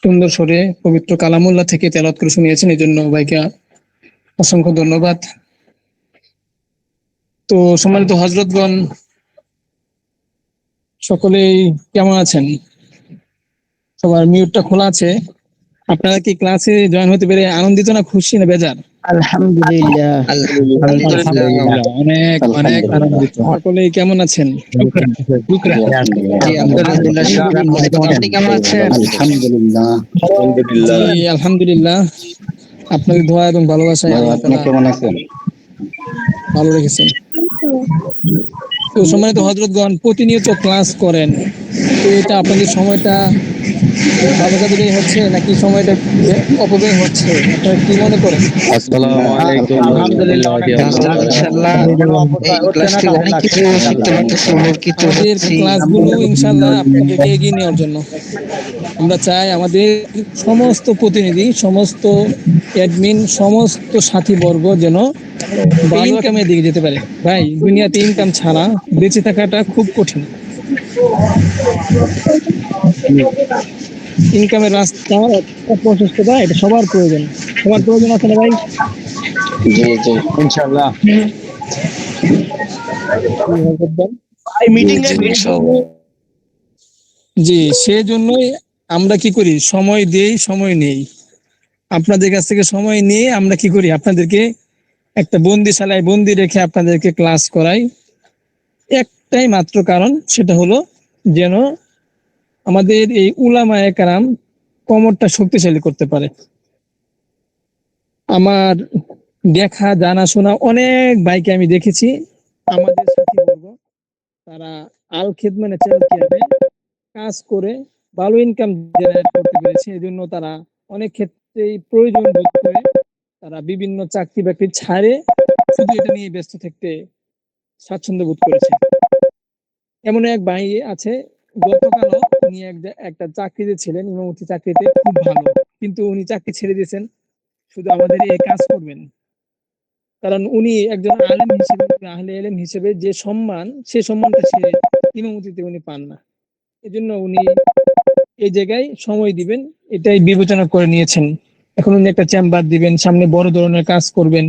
সুন্দর স্বরে পবিত্র কালামুল্লাহ থেকে তেলাওয়াত করে শুনিয়েছেন, এই জন্য ভাইকে অসংখ্য ধন্যবাদ। তো সম্মানিত হযরতগণ, সকলেই কেমন আছেন? সবার মিউটটা খোলা আছে। আপনারা কি ক্লাসে জয়েন হতে পেরে আনন্দিত না খুশি না বেজার? আলহামদুলিল্লাহ। আলহামদুলিল্লাহ, অনেক অনেক আনন্দিত। সকলেই কেমন আছেন? আলহামদুলিল্লাহ, শুকরান। আপনি কেমন আছেন? জি আলহামদুলিল্লাহ, আপনাদের দোয়া এবং ভালোবাসায় আল্লাহ তাআলা কেমন আছেন? ভালো রেখেছেন। তো সম্মানিত হযরতগণ, প্রতিনিয়ত ক্লাস করেন, তো এটা আপনাদের সময়টা ভালো কাজে ব্যয় হচ্ছে নাকি সময়টা অপব্যয় হচ্ছে, আপনারা কি মনে করেন? আসসালামু আলাইকুম। আলহামদুলিল্লাহ, অনেক ভালো, ইনশাআল্লাহ। এই ক্লাসটি অনেক কিছু শিখতে পারতেছি, উপকৃত আমাদের হচ্ছি। ক্লাসগুলো ইনশাআল্লাহ আপনাদেরকে এগিয়ে নেওয়ার জন্য আমরা চাই আমাদের সমস্ত প্রতিনিধি, সমস্ত অ্যাডমিন, সমস্ত সাথীবর্গ যেন ভালো ইনকামের দিকে যেতে পারে। ভাই, দুনিয়াতে ইনকাম ছাড়া বেঁচে থাকাটা খুব কঠিন। ইনকামের রাস্তা, প্রশস্ততা, এটা সবার প্রয়োজন। সবার প্রয়োজন আছে না ভাই? জি জি ইনশাআল্লাহ। জি, সেজন্যই আমরা কি করি, সময় দেই, সময় নেই। আপনাদের কাছ থেকে সময় নিয়ে আমরা কি করি, আপনাদেরকে একটা বন্দিশালায় বন্দি রেখে আপনাদেরকে ক্লাস করাই, একটাই মাত্র কারণ, সেটা হলো যেন আমাদের এই উলামায়ে কেরাম কোমরটা শক্তিশালী করতে পারে। আমার দেখা জানাশোনা অনেক ভাইকে আমি দেখেছি, আমাদের সাথীবর্গ, তারা আল খিদমানে চ্যানেলে কাজ করে ভালো ইনকাম জেনারেট করতে পেরেছে। এই জন্য তারা অনেক ক্ষেত্রেই প্রয়োজন বোধ করে তারা বিভিন্ন চাকরি বাকরি ছাড়ে শুধু এটা নিয়ে ব্যস্ত থাকতে স্বাচ্ছন্দ্য বোধ করেছে। এমন এক ভাই আছে, গতকালও উনি একটা চাকরিতে ছিলেন, ইমামতি চাকরিতে খুব ভালো, কিন্তু উনি চাকরি ছেড়ে দিয়েছেন শুধু আমাদের এই কাজ করবেন। কারণ উনি একজন আলেম হিসেবে, আহলে ইলম হিসেবে যে সম্মান, সে সম্মানটা সে ইমামতিতে উনি পান না। এজন্য উনি এই জায়গায় সময় দিবেন এটাই বিবেচনা করে নিয়েছেন। এখন উনি একটা চেম্বার দিবেন, সামনে বড় ধরনের কাজ করবেন।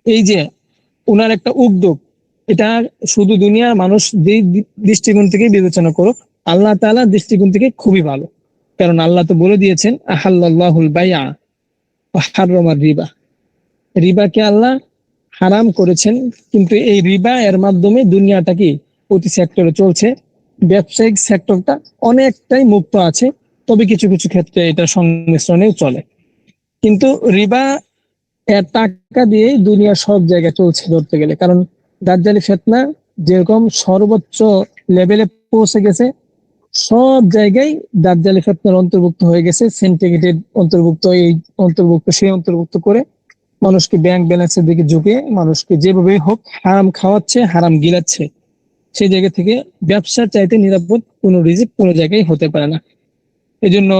এই যে উনার একটা উদ্যোগ, এটা শুধু দুনিয়ার মানুষ যেই দৃষ্টিকোণ থেকে বিবেচনা করুক, আল্লাহ তাআলার দৃষ্টিকোণ থেকে খুবই ভালো। কারণ আল্লাহ তো বলে দিয়েছেন, আহাল্লাহুল বাইআ ওয়া হাররামার রিবা। রিবাকে আল্লাহ হারাম করেছেন, কিন্তু এই রিবা এর মাধ্যমে দুনিয়াটা কি প্রতি সেক্টরে চলছে। ব্যবসায়িক সেক্টরটা অনেকটাই মুক্ত আছে, তবে কিছু কিছু ক্ষেত্রে এটা সংমিশ্রণেও চলে। কিন্তু রিবা এর টাকা দিয়ে দুনিয়া সব জায়গায় চলছে ধরতে গেলে। কারণ দাজ্জালি ফিতনা যেরকম সর্বোচ্চ লেভেলে পৌঁছে গেছে, সব জায়গায় দাজ্জালি ফিতনার অন্তর্ভুক্ত হয়ে গেছে, সিন্ডিকেটেড অন্তর্ভুক্ত, এই অন্তর্ভুক্ত, সেই অন্তর্ভুক্ত করে মানুষকে ব্যাংক ব্যালেন্সের দিকে ঝুঁকে মানুষকে যেভাবে হোক হারাম খাওয়াচ্ছে, হারাম গিলাচ্ছে। সেই জায়গা থেকে ব্যবসার চাইতে নিরাপদ কোনো রিজিক কোনো জায়গায় হতে পারে না। এই জন্য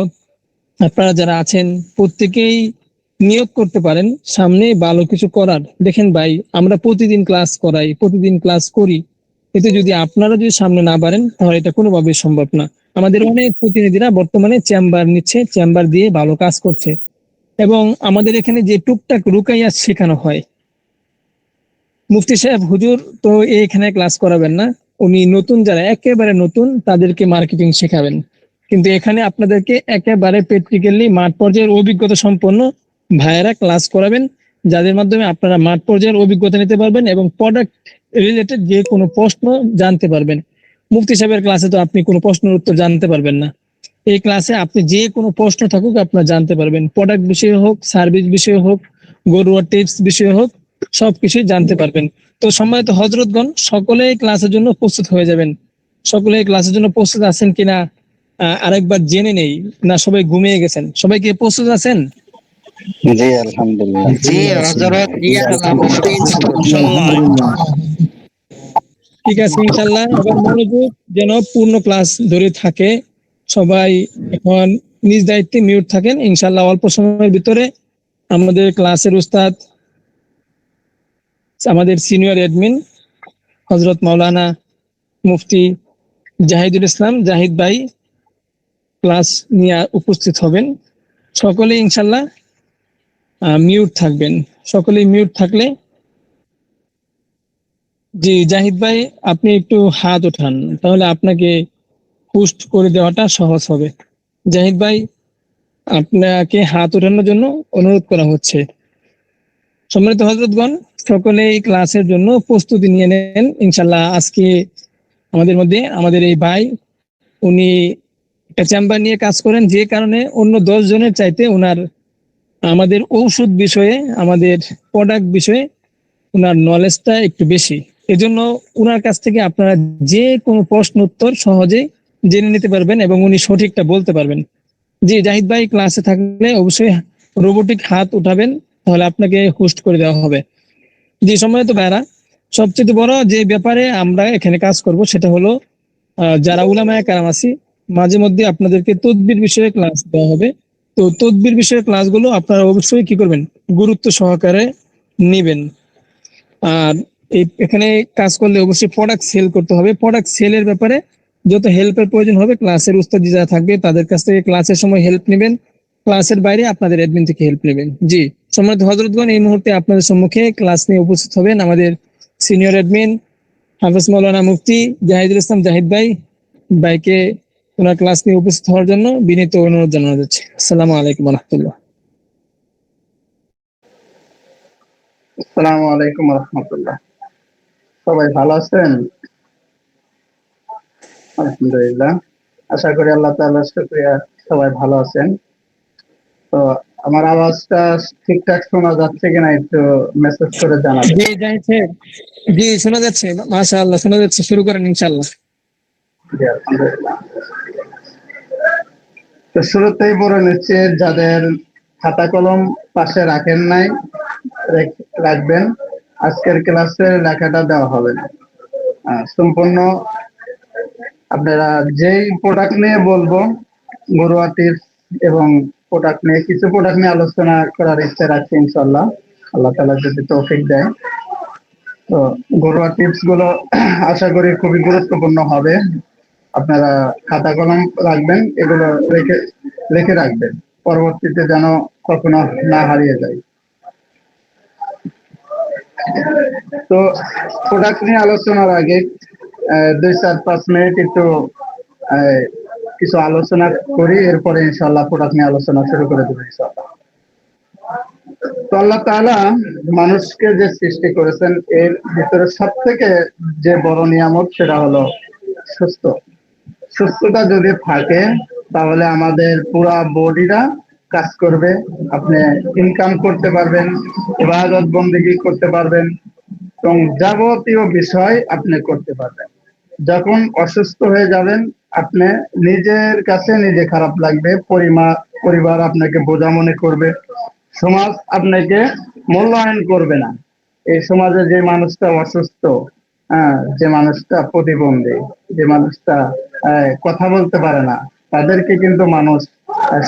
আপনারা যারা আছেন প্রত্যেকেই নিয়োগ করতে পারেন সামনে ভালো কিছু করার। দেখেন ভাই, আমরা প্রতিদিন ক্লাস করাই, প্রতিদিন ক্লাস করি, এতে যদি আপনারা যদি সামনে না বাড়েন তাহলে এটা কোনোভাবেই সম্ভব না। আমাদের অনেক প্রতিনিধিরা বর্তমানে চেম্বার নিচ্ছে, চেম্বার দিয়ে ভালো কাজ করছে। এবং আমাদের এখানে যে টুকটাক রুকাইয়া শেখানো হয়, মুফতি সাহেব হুজুর তো এখানে ক্লাস করাবেন না, উনি নতুন যারা একেবারে নতুন তাদেরকে মার্কেটিং শেখাবেন। কিন্তু এখানে আপনাদেরকে একেবারে প্র্যাকটিক্যালি মাঠ পর্যায়ের অভিজ্ঞতা সম্পন্ন ভাইয়েরা ক্লাস করাবেন, যাদের মাধ্যমে আপনারা মাঠ পর্যায়ের অভিজ্ঞতা নিতে পারবেন এবং প্রোডাক্ট রিলেটেড যে কোনো প্রশ্ন জানতে পারবেন। মুফতি সাহেবের ক্লাসে তো আপনি কোনো প্রশ্নের উত্তর জানতে পারবেন না, এই ক্লাসে আপনি যে কোনো প্রশ্ন থাকুক আপনারা জানতে পারবেন। প্রোডাক্ট বিষয়ে হোক, সার্ভিস বিষয়ে হোক, গরুয়া টিপস বিষয়ে হোক, সবকিছুই জানতে পারবেন। তো সম্মানিত হযরতগণ, সকলেই ক্লাসের জন্য প্রস্তুত হয়ে যাবেন। সকলেই ক্লাসের জন্য প্রস্তুত আছেন কিনা আরেকবার জেনে নেই, না সবাই ঘুমিয়ে গেছেন? সবাই কি প্রস্তুত আছেন? জি আলহামদুলিল্লাহ। জি হযরত, ইনশাআল্লাহ আমরা সবাই ইনশাআল্লাহ। ঠিক আছে, ইনশাআল্লাহ। এবার মনোযোগ যেন পূর্ণ ক্লাস ধরে থাকে। সবাই এখন নিজ দায়িত্বে মিউট থাকেন। ইনশাআল্লাহ অল্প সময়ের ভিতরে আমাদের ক্লাসের উস্তাদ, আমাদের সিনিয়র অ্যাডমিন হযরত মাওলানা মুফতি জাহিদুল ইসলাম জাহিদ ভাই ক্লাস নিয়ে উপস্থিত হবেন। সকলে ইনশাল্লাহ মিউট থাকবেন। সকলেই মিউট থাকলে, জি জাহিদ ভাই আপনি একটু হাত ওঠান, তাহলে আপনাকে পোস্ট করে দেওয়াটা সহজ হবে। জাহিদ ভাই আপনাকে হাত ওঠানোর জন্য অনুরোধ করা হচ্ছে। সম্মানিত হযরতগণ, সকলে এই ক্লাসের জন্য প্রস্তুতি নিয়ে নেন। ইনশাল্লাহ আজকে আমাদের মধ্যে আমাদের এই ভাই, উনি একটা চেম্বার নিয়ে কাজ করেন, যে কারণে অন্য 10 জনের চাইতে ওনার আমাদের ঔষধ বিষয়ে, আমাদের প্রোডাক্ট বিষয়ে ওনার নলেজটা একটু বেশি। এজন্য ওনার কাছ থেকে আপনারা যে কোনো প্রশ্ন উত্তর সহজে জেনে নিতে পারবেন এবং উনি সঠিকটা বলতে পারবেন। জি জাহিদ ভাই ক্লাসে থাকলে অবশ্যই রোবোটিক হাত উঠাবেন, তাহলে আপনাকে হোস্ট করে দেওয়া হবে। জি সম্মানিত ভাইরা, সবচেয়ে বড় যে ব্যাপারে আমরা এখানে কাজ করব সেটা হলো যারা উলামায়ে কেরাম আছি, মাঝে মধ্যে আপনাদেরকে তদবির বিষয়ে ক্লাস দেওয়া হবে। তো তদবির বিষয়ে ক্লাসগুলো আপনারা অবশ্যই কি করবেন, গুরুত্ব সহকারে নেবেন। আর এখানে কাজ করলে অবশ্যই প্রোডাক্ট সেল করতে হবে। প্রোডাক্ট সেলের ব্যাপারে যত হেল্পের প্রয়োজন হবে ক্লাসের উস্তাদ যারা থাকবে তাদের কাছ থেকে ক্লাসের সময় হেল্প নেবেন, ক্লাসের বাইরে আপনাদের অ্যাডমিন থেকে হেল্প নেবেন। জি সম্মানিত হযরতগণ, এই মুহূর্তে আপনাদের সম্মুখে ক্লাস নিয়ে উপস্থিত হবেন আমাদের সিনিয়র অ্যাডমিন হাফেজ মাওলানা মুফতি জাহিদুল ইসলাম জাহিদ ভাই। ভাইকে ওনার ক্লাস নিয়ে উপস্থিত হওয়ার জন্য বিনীত অনুরোধ জানানো যাচ্ছে। আসসালামু আলাইকুম ওয়া রাহমাতুল্লাহ। আসসালামু আলাইকুম রহমতুল্লাহ। সবাই ভালো আছেন? আলহামদুলিল্লাহ, আশা করি আল্লাহ তাআলার শুকরিয়া সবাই ভালো আছেন। তো আমার আওয়াজটা ঠিকঠাক শোনা যাচ্ছে কিনা একটু মেসেজ করে জানাবেন। জি জাহিদ সাহেব, জি শোনা যাচ্ছে, মাশাআল্লাহ শোনা যাচ্ছে। শুরু করেন ইনশাআল্লাহ। জি আলহামদুলিল্লাহ। তো শুরুতেই বলে নিচ্ছে, যাদের খাতা কলম পাশে রাখেন নাই রাখবেন, আজকের ক্লাসে লেখাটা দেওয়া হবে না। সম্পূর্ণ আপনারা যেই প্রোডাক্ট নিয়ে বলবো, ঘরোয়া টিপস এবং প্রোডাক্ট নিয়ে কিছু প্রোডাক্ট নিয়ে আলোচনা করার ইচ্ছা রাখছি ইনশাল্লাহ, আল্লাহ তাআলা যদি তৌফিক দেয়। তো ঘরোয়া টিপস গুলো আশা করি খুবই গুরুত্বপূর্ণ হবে। আপনারা খাতা কলম রাখবেন, এগুলো রেখে রাখবেন, পরবর্তীতে যেন কখনো না হারিয়ে যায়। তো প্রোডাক্ট নিয়ে আলোচনার আগে 2-4-5 মিনিট একটু কিছু আলোচনা করি, এরপরে ইনশাআল্লাহ প্রোডাক্ট নিয়ে আলোচনা শুরু করে দেবো ইনশাআল্লাহ। তো আল্লাহ তাআলা মানুষকে যে সৃষ্টি করেছেন, এর ভিতরে সব থেকে যে বড় নিয়ামত সেটা হলো সুস্থতা যদি থাকে তাহলে আমাদের পুরা বডিটা কাজ করবে, আপনি ইনকাম করতে পারবেন, ইবাদত বন্দেগী করতে পারবেন এবং যাবতীয় বিষয় আপনি করতে পারবেন। যখন অসুস্থ হয়ে যাবেন, আপনি নিজের কাছে নিজে খারাপ লাগবে, পরিবার আপনাকে বোঝা মনে করবে, সমাজ আপনাকে মূল্যায়ন করবে না। এই সমাজে যে মানুষটা অসুস্থ, যে মানুষটা প্রতিবন্ধী, যে মানুষটা কথা বলতে পারে না, তাদেরকে কিন্তু মানুষ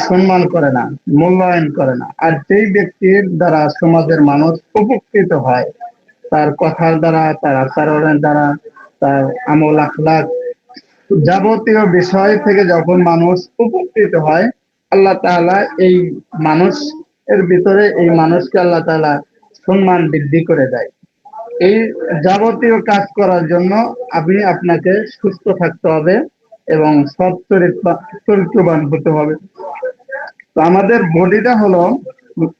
সম্মান করে না, মূল্যায়ন করে না। আর যেই ব্যক্তির দ্বারা সমাজের মানুষ উপকৃত হয়, তার কথার দ্বারা, তার আচরণের দ্বারা, তার আমল আখলাক, যাবতীয় বিষয় থেকে যখন মানুষ উপকৃত হয়, আল্লাহ তাআলা এই মানুষ এর ভিতরে এই মানুষকে আল্লাহ তাআলা সম্মান বৃদ্ধি করে দেয়। এই যাবতীয় কাজ করার জন্য আপনাকে সুস্থ থাকতে হবে এবং সৎ চরিত্রবান হতে হবে। তো আমাদের বডিটা হলো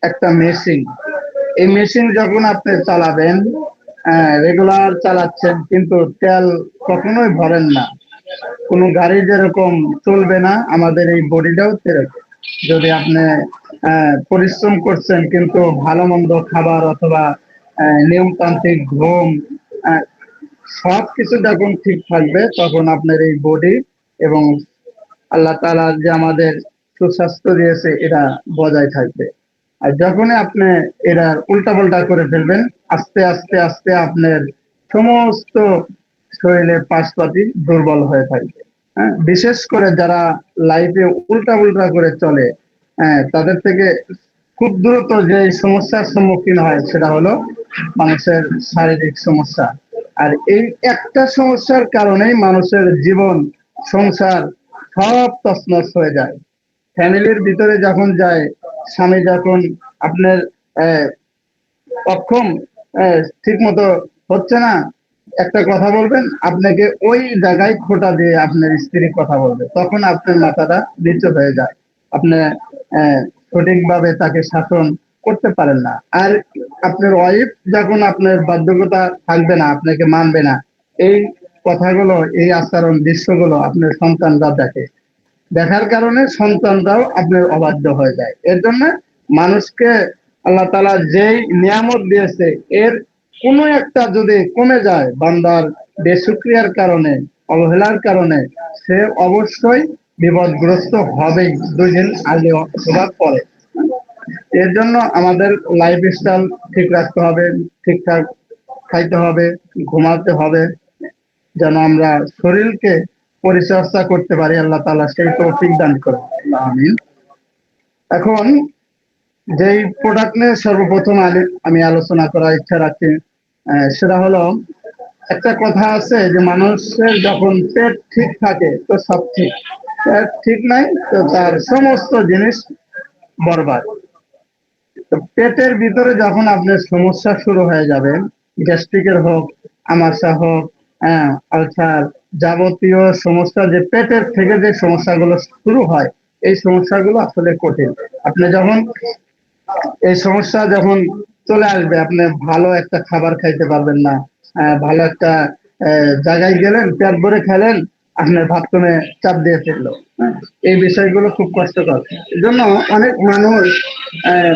একটা মেশিন। এই মেশিন যখন আপনি চালাবেন, রেগুলার চালাচ্ছেন কিন্তু তেল কখনোই ভরেন না। কোনো গাড়ি যেরকম চলবে না, আমাদের এই বডিটাও সেরকম। যদি আপনি পরিশ্রম করছেন কিন্তু ভালো মন্দ খাবার অথবা নিয়মতান্ত্রিক ঘুম, সবকিছু যখন ঠিক থাকবে, তখন আপনার এই বডি এবং আল্লাহ তাআলা যে আমাদের সুস্বাস্থ্য দিয়েছে এটা বজায় থাকবে। আর যখনই আপনি এরা উল্টাপাল্টা করে ফেলবেন, আস্তে আস্তে আস্তে আপনার সমস্ত শরীরের পাশপাতি দুর্বল হয়ে থাকবে। বিশেষ করে যারা লাইফে উল্টা করে চলে, তাদের থেকে খুব দ্রুত যে সমস্যার সম্মুখীন হয় সেটা হলো মানুষের শারীরিক সমস্যা। আর এই একটা সমস্যার কারণেই মানুষের জীবন, সংসার সব তছনছ হয়ে যায়। ফ্যামিলির ভিতরে যখন যায়, স্বামী যখন আপনার অক্ষম, ঠিক মতো হচ্ছে না, একটা কথা বলবেন, আপনাকে ওই জায়গায় খোঁটা দিয়ে আপনার স্ত্রী কথা বলবে, তখন আপনার মাথাটা নিচু হয়ে যায়। আপনি আহ, সঠিকভাবে তাকে শাসন করতে পারেন না। আর আপনার ওয়াইফ যখন আপনার বাধ্যকতা থাকবে না, আপনাকে মানবে না, এই কথাগুলো, এই আচরণ দৃশ্যগুলো আপনার সন্তানরা দেখে, দেখার কারণে সন্তানরাও আপনার অবাধ্য হয়ে যায়। এর জন্য মানুষকে আল্লাহ তাআলা যেই নিয়ামত দিয়েছে, এর কোনো একটা যদি কমে যায় বান্দার বেশুকরিয়ার কারণে, অবহেলার কারণে, সে অবশ্যই বিপদগ্রস্ত হবেই, 2 দিন আগে অথবা পরে। এর জন্য আমাদের লাইফ স্টাইল ঠিক রাখতে হবে, ঠিকঠাক খাইতে হবে, ঘুমাতে হবে, যেন আমরা শরীরকে পরিচর্যা করতে পারি। আল্লাহ তাআলা সেই তৌফিক দান করুন, আমিন। এখন যেই প্রোডাক্ট নিয়ে সর্বপ্রথম আমি আলোচনা করার ইচ্ছা রাখছি, সেটা হলো, একটা কথা আছে যে মানুষের যখন পেট ঠিক থাকে তো সব ঠিক, পেট ঠিক নাই তো তার সমস্ত জিনিস বরবাদ। তো পেটের ভিতরে যখন আপনার সমস্যা শুরু হয়ে যাবে, গ্যাস্ট্রিকের হোক, আমাশা হোক, আলসার, যাবতীয় সমস্যা, যে পেটের থেকে যে সমস্যাগুলো শুরু হয়, এই সমস্যাগুলো আসলে কঠিন। আপনি যখন এই সমস্যা যখন চলে আসবে, আপনি ভালো একটা খাবার খাইতে পারবেন না, ভালো একটা জায়গায় গেলেন, পেট ভরে খেলেন, আপনার বাথরুমে চাপ দিয়ে ফেললো। এই বিষয়গুলো খুব কষ্টকর। এই জন্য অনেক মানুষ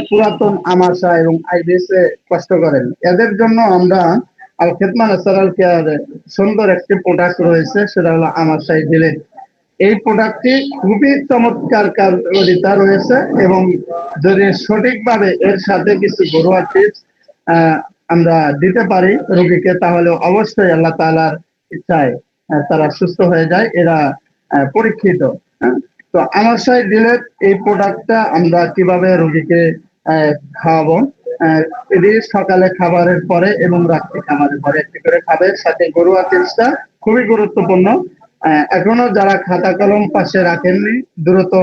পুরাতন আমাশা এবং আইবিএস এ কষ্ট করেন। এদের জন্য আমরা আল খেদমা ন্যাচারাল কেয়ারে সুন্দর একটি প্রোডাক্ট রয়েছে, সেটা হলো আমাশাই ডিলেট। এই প্রোডাক্টটি খুবই চমৎকার কার্যকারিতা রয়েছে, এবং যদি সঠিকভাবে এর সাথে কিছু ঘরোয়া টিপস আমরা দিতে পারি রোগীকে, তাহলে অবশ্যই আল্লাহ তাআলার ইচ্ছায় তারা সুস্থ হয়ে যায়। এরা পরীক্ষিত। হ্যাঁ? তো আমাশাই ডিলেট এই প্রোডাক্টটা আমরা কিভাবে রোগীকে খাওয়াবো, এটি সকালে খাবারের পরে এবং রাত্রে খাবারের পরে একটি করে খাবে। সাথে ঘরোয়া টিপসটা খুবই গুরুত্বপূর্ণ। এখনো যারা খাতা কলম পাশে রাখেননি, দ্রুত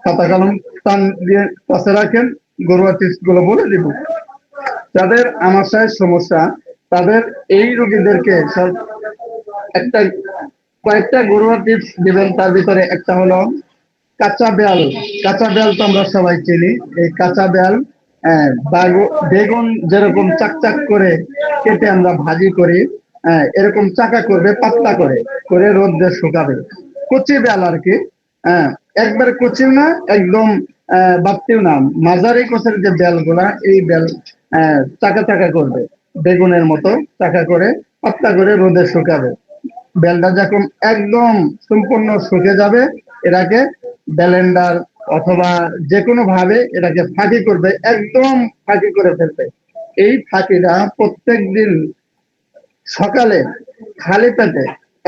খাতা কলম টান দিয়ে পাশে রাখেন, ঘরোয়া টিপস গুলো বলে দিব। যাদের আমাশয়ের সমস্যা, তাদের এই রোগীদেরকে সব একটা কয়েকটা ঘরোয়া টিপস দিবেন। তার ভিতরে একটা হলো কাঁচা বেল। কাঁচা বেল তো আমরা সবাই চিনি। এই কাঁচা বেল বেগুন যেরকম চাকচাক করে কেটে আমরা ভাজি করি, এরকম চাকা করবে, পাতলা করে করে রোদ্রে শুকাবে। কচি বেল আর কি, একবারে কচিও না, একদম বাড়তিও না, মাঝারি কোচের যে বেল গুলা, এই বেল চাকা চাকা করবে, বেগুনের মতো চাকা করে পাতলা করে রোদে শুকাবে। বেলটা যখন একদম সম্পূর্ণ শুকে যাবে, এটাকে ব্লেন্ডার অথবা যে কোনো ভাবে এটাকে ফাঁকি করবে, একদম ফাঁকি করে ফেলবে। এই ফাঁকিটা প্রত্যেক দিন সকালে খালি পেটে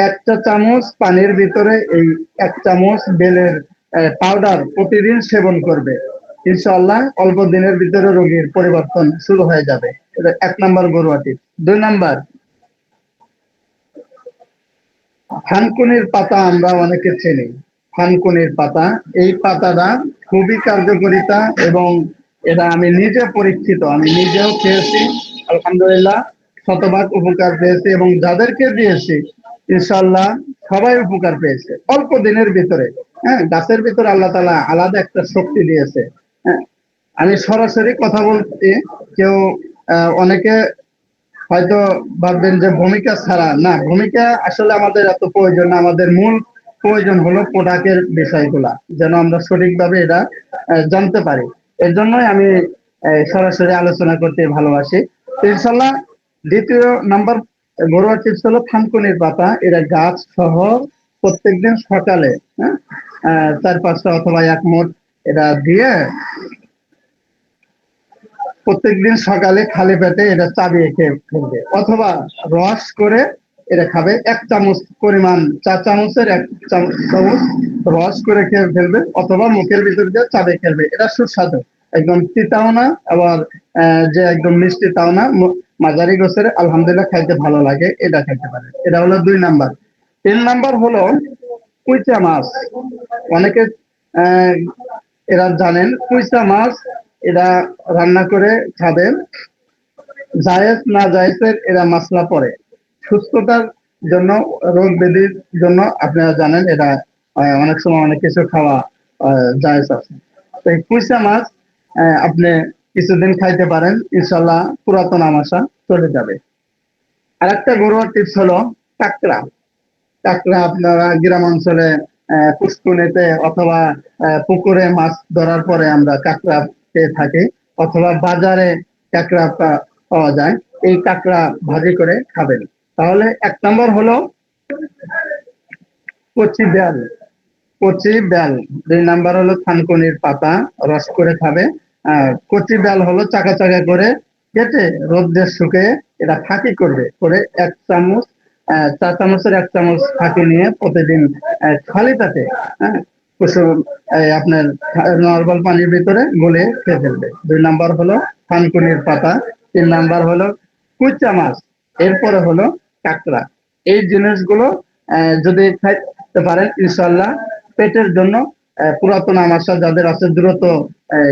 1 চা চামচ পানির ভিতরে এই 1 চামচ বেলের পাউডার প্রতিদিন সেবন করবে। ইনশাআল্লাহ অল্প দিনের ভিতরে রোগীর পরিবর্তন শুরু হয়ে যাবে। এটা 1 নম্বর ঘরোয়া টিপস। 2 নম্বর, থানকুনির পাতা আমরা অনেকে চিনি। থানকুনির পাতা, এই পাতাটা খুবই কার্যকারিতা, এবং এটা আমি নিজে পরীক্ষিত, আমি নিজেও খেয়েছি, আলহামদুলিল্লাহ শতভাগ উপকার পেয়েছি, এবং যাদেরকে দিয়েছি ইনশাআল্লাহ সবাই উপকার পেয়েছে অল্প দিনের ভিতরে। গাছের ভিতরে আল্লাহ তাআলা আলাদা একটা শক্তি দিয়েছে। হ্যাঁ, আমি সরাসরি কথা বলছি, কেউ অনেকে হয়তো ভাববেন যে ভূমিকা ছাড়া, না, ভূমিকা আসলে আমাদের এত প্রয়োজন না। আমাদের মূল প্রয়োজন হলো প্রোডাক্টের বিষয়গুলা, যেন আমরা সঠিকভাবে এটা জানতে পারি। এর জন্যই আমি সরাসরি আলোচনা করতে ভালোবাসি। তো ইনশাল্লাহ 2 নম্বর ঘরোয়া টিপস হলো থানকুনির পাতা। এরা গাছ সহ প্রত্যেকদিন সকালে 4-5টা অথবা 1 মুঠ এটা দিয়ে প্রত্যেকদিন সকালে খালি পেটে এটা চাবিয়ে খেয়ে ফেলবে, অথবা রস করে এটা খাবে। 1 চামচ পরিমাণ, 4 চামচের 1 চামচ রস করে খেয়ে ফেলবে, অথবা মুখের ভিতর দিয়ে চাবিয়ে খেলবে। এটা সুস্বাদু, একদম তিতাও না, আবার যে একদম মিষ্টি তাও না, মাঝারি গোছের, আলহামদুলিল্লাহ খাইতে ভালো লাগে, এটা খাইতে পারে। এটা হলো 2 নম্বর। 3 নম্বর হলো কুইচা মাছ, অনেকে আহ, এরা জানেন কুইচা মাছ, এরা রান্না করে খাবেন। জায়েজ না জায়েজের এরা মশলা পড়ে, সুস্থতার জন্য, রোগ ব্যাধির জন্য আপনারা জানেন এটা অনেক সময় অনেক কিছু খাওয়া জায়েজ আছে। তো এই কুইচা মাছ আপনি কিছুদিন খাইতে পারেন, ইনশাল্লাহ পুরাতন আমাশা চলে যাবে। আর একটা ঘরোয়া টিপস হলো কাঁকড়া। কাঁকড়া আপনারা গ্রাম অঞ্চলে পুষ্কুনিতে অথবা পুকুরে মাছ ধরার পরে আমরা কাঁকড়া পেয়ে থাকি, অথবা বাজারে কাঁকড়া পাওয়া যায়। এই কাঁকড়া ভাজি করে খাবেন। তাহলে 1 নম্বর হলো কচি বেল, কচি বেল। 2 নম্বর হলো থানকুনির পাতা রস করে খাবে। কচি বেল হলো চাকা চাকা করে কেটে রোদ্রে শুকিয়ে এটা ফাঁকি করবে, করে 1 চামচ, 4 চামচের 1 চামচ ফাঁকি নিয়ে প্রতিদিন খালি পেটে, হ্যাঁ, কুসুম আপনার নর্মাল পানির ভিতরে গলিয়ে খেয়ে ফেলবে। 2 নম্বর হলো থানকুনির পাতা। 3 নম্বর হলো কুইচা মাছ। এরপরে হলো কাঁকড়া। এই জিনিসগুলো যদি খাইতে পারেন ইনশাল্লাহ পেটের জন্য পুরাতন আমাশা যাদের আছে দ্রুত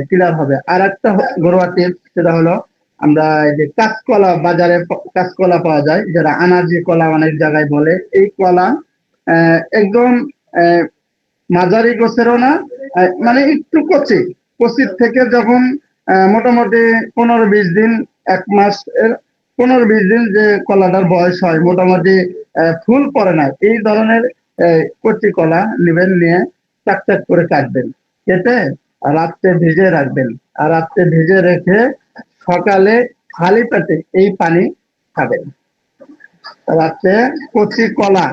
ক্লিয়ার হবে। আর একটা ঘরোয়া টিপস, সেটা হলো আমরা এই যে কাঁচকলা, বাজারে কাঁচকলা পাওয়া যায়, যেটা আনাজি কলা অনেক জায়গায় বলে। এই কলা একদম আহ, মাঝারি গোছেরও না, মানে একটু কচি, কচির থেকে যখন মোটামুটি 15-20 দিন, 1 মাস এর 15-20 দিন যে কলাটার বয়স হয়, মোটামুটি ফুল পড়ে না, এই ধরনের কচি কলা নেবেন, নিয়ে চাক চাক করে কাটবেন, কেটে রাত্রে ভিজে রাখবেন। আর রাত্রে ভিজে রেখে সকালে খালি পেটে এই পানি খাবেন। রাত্রে কচি কলা,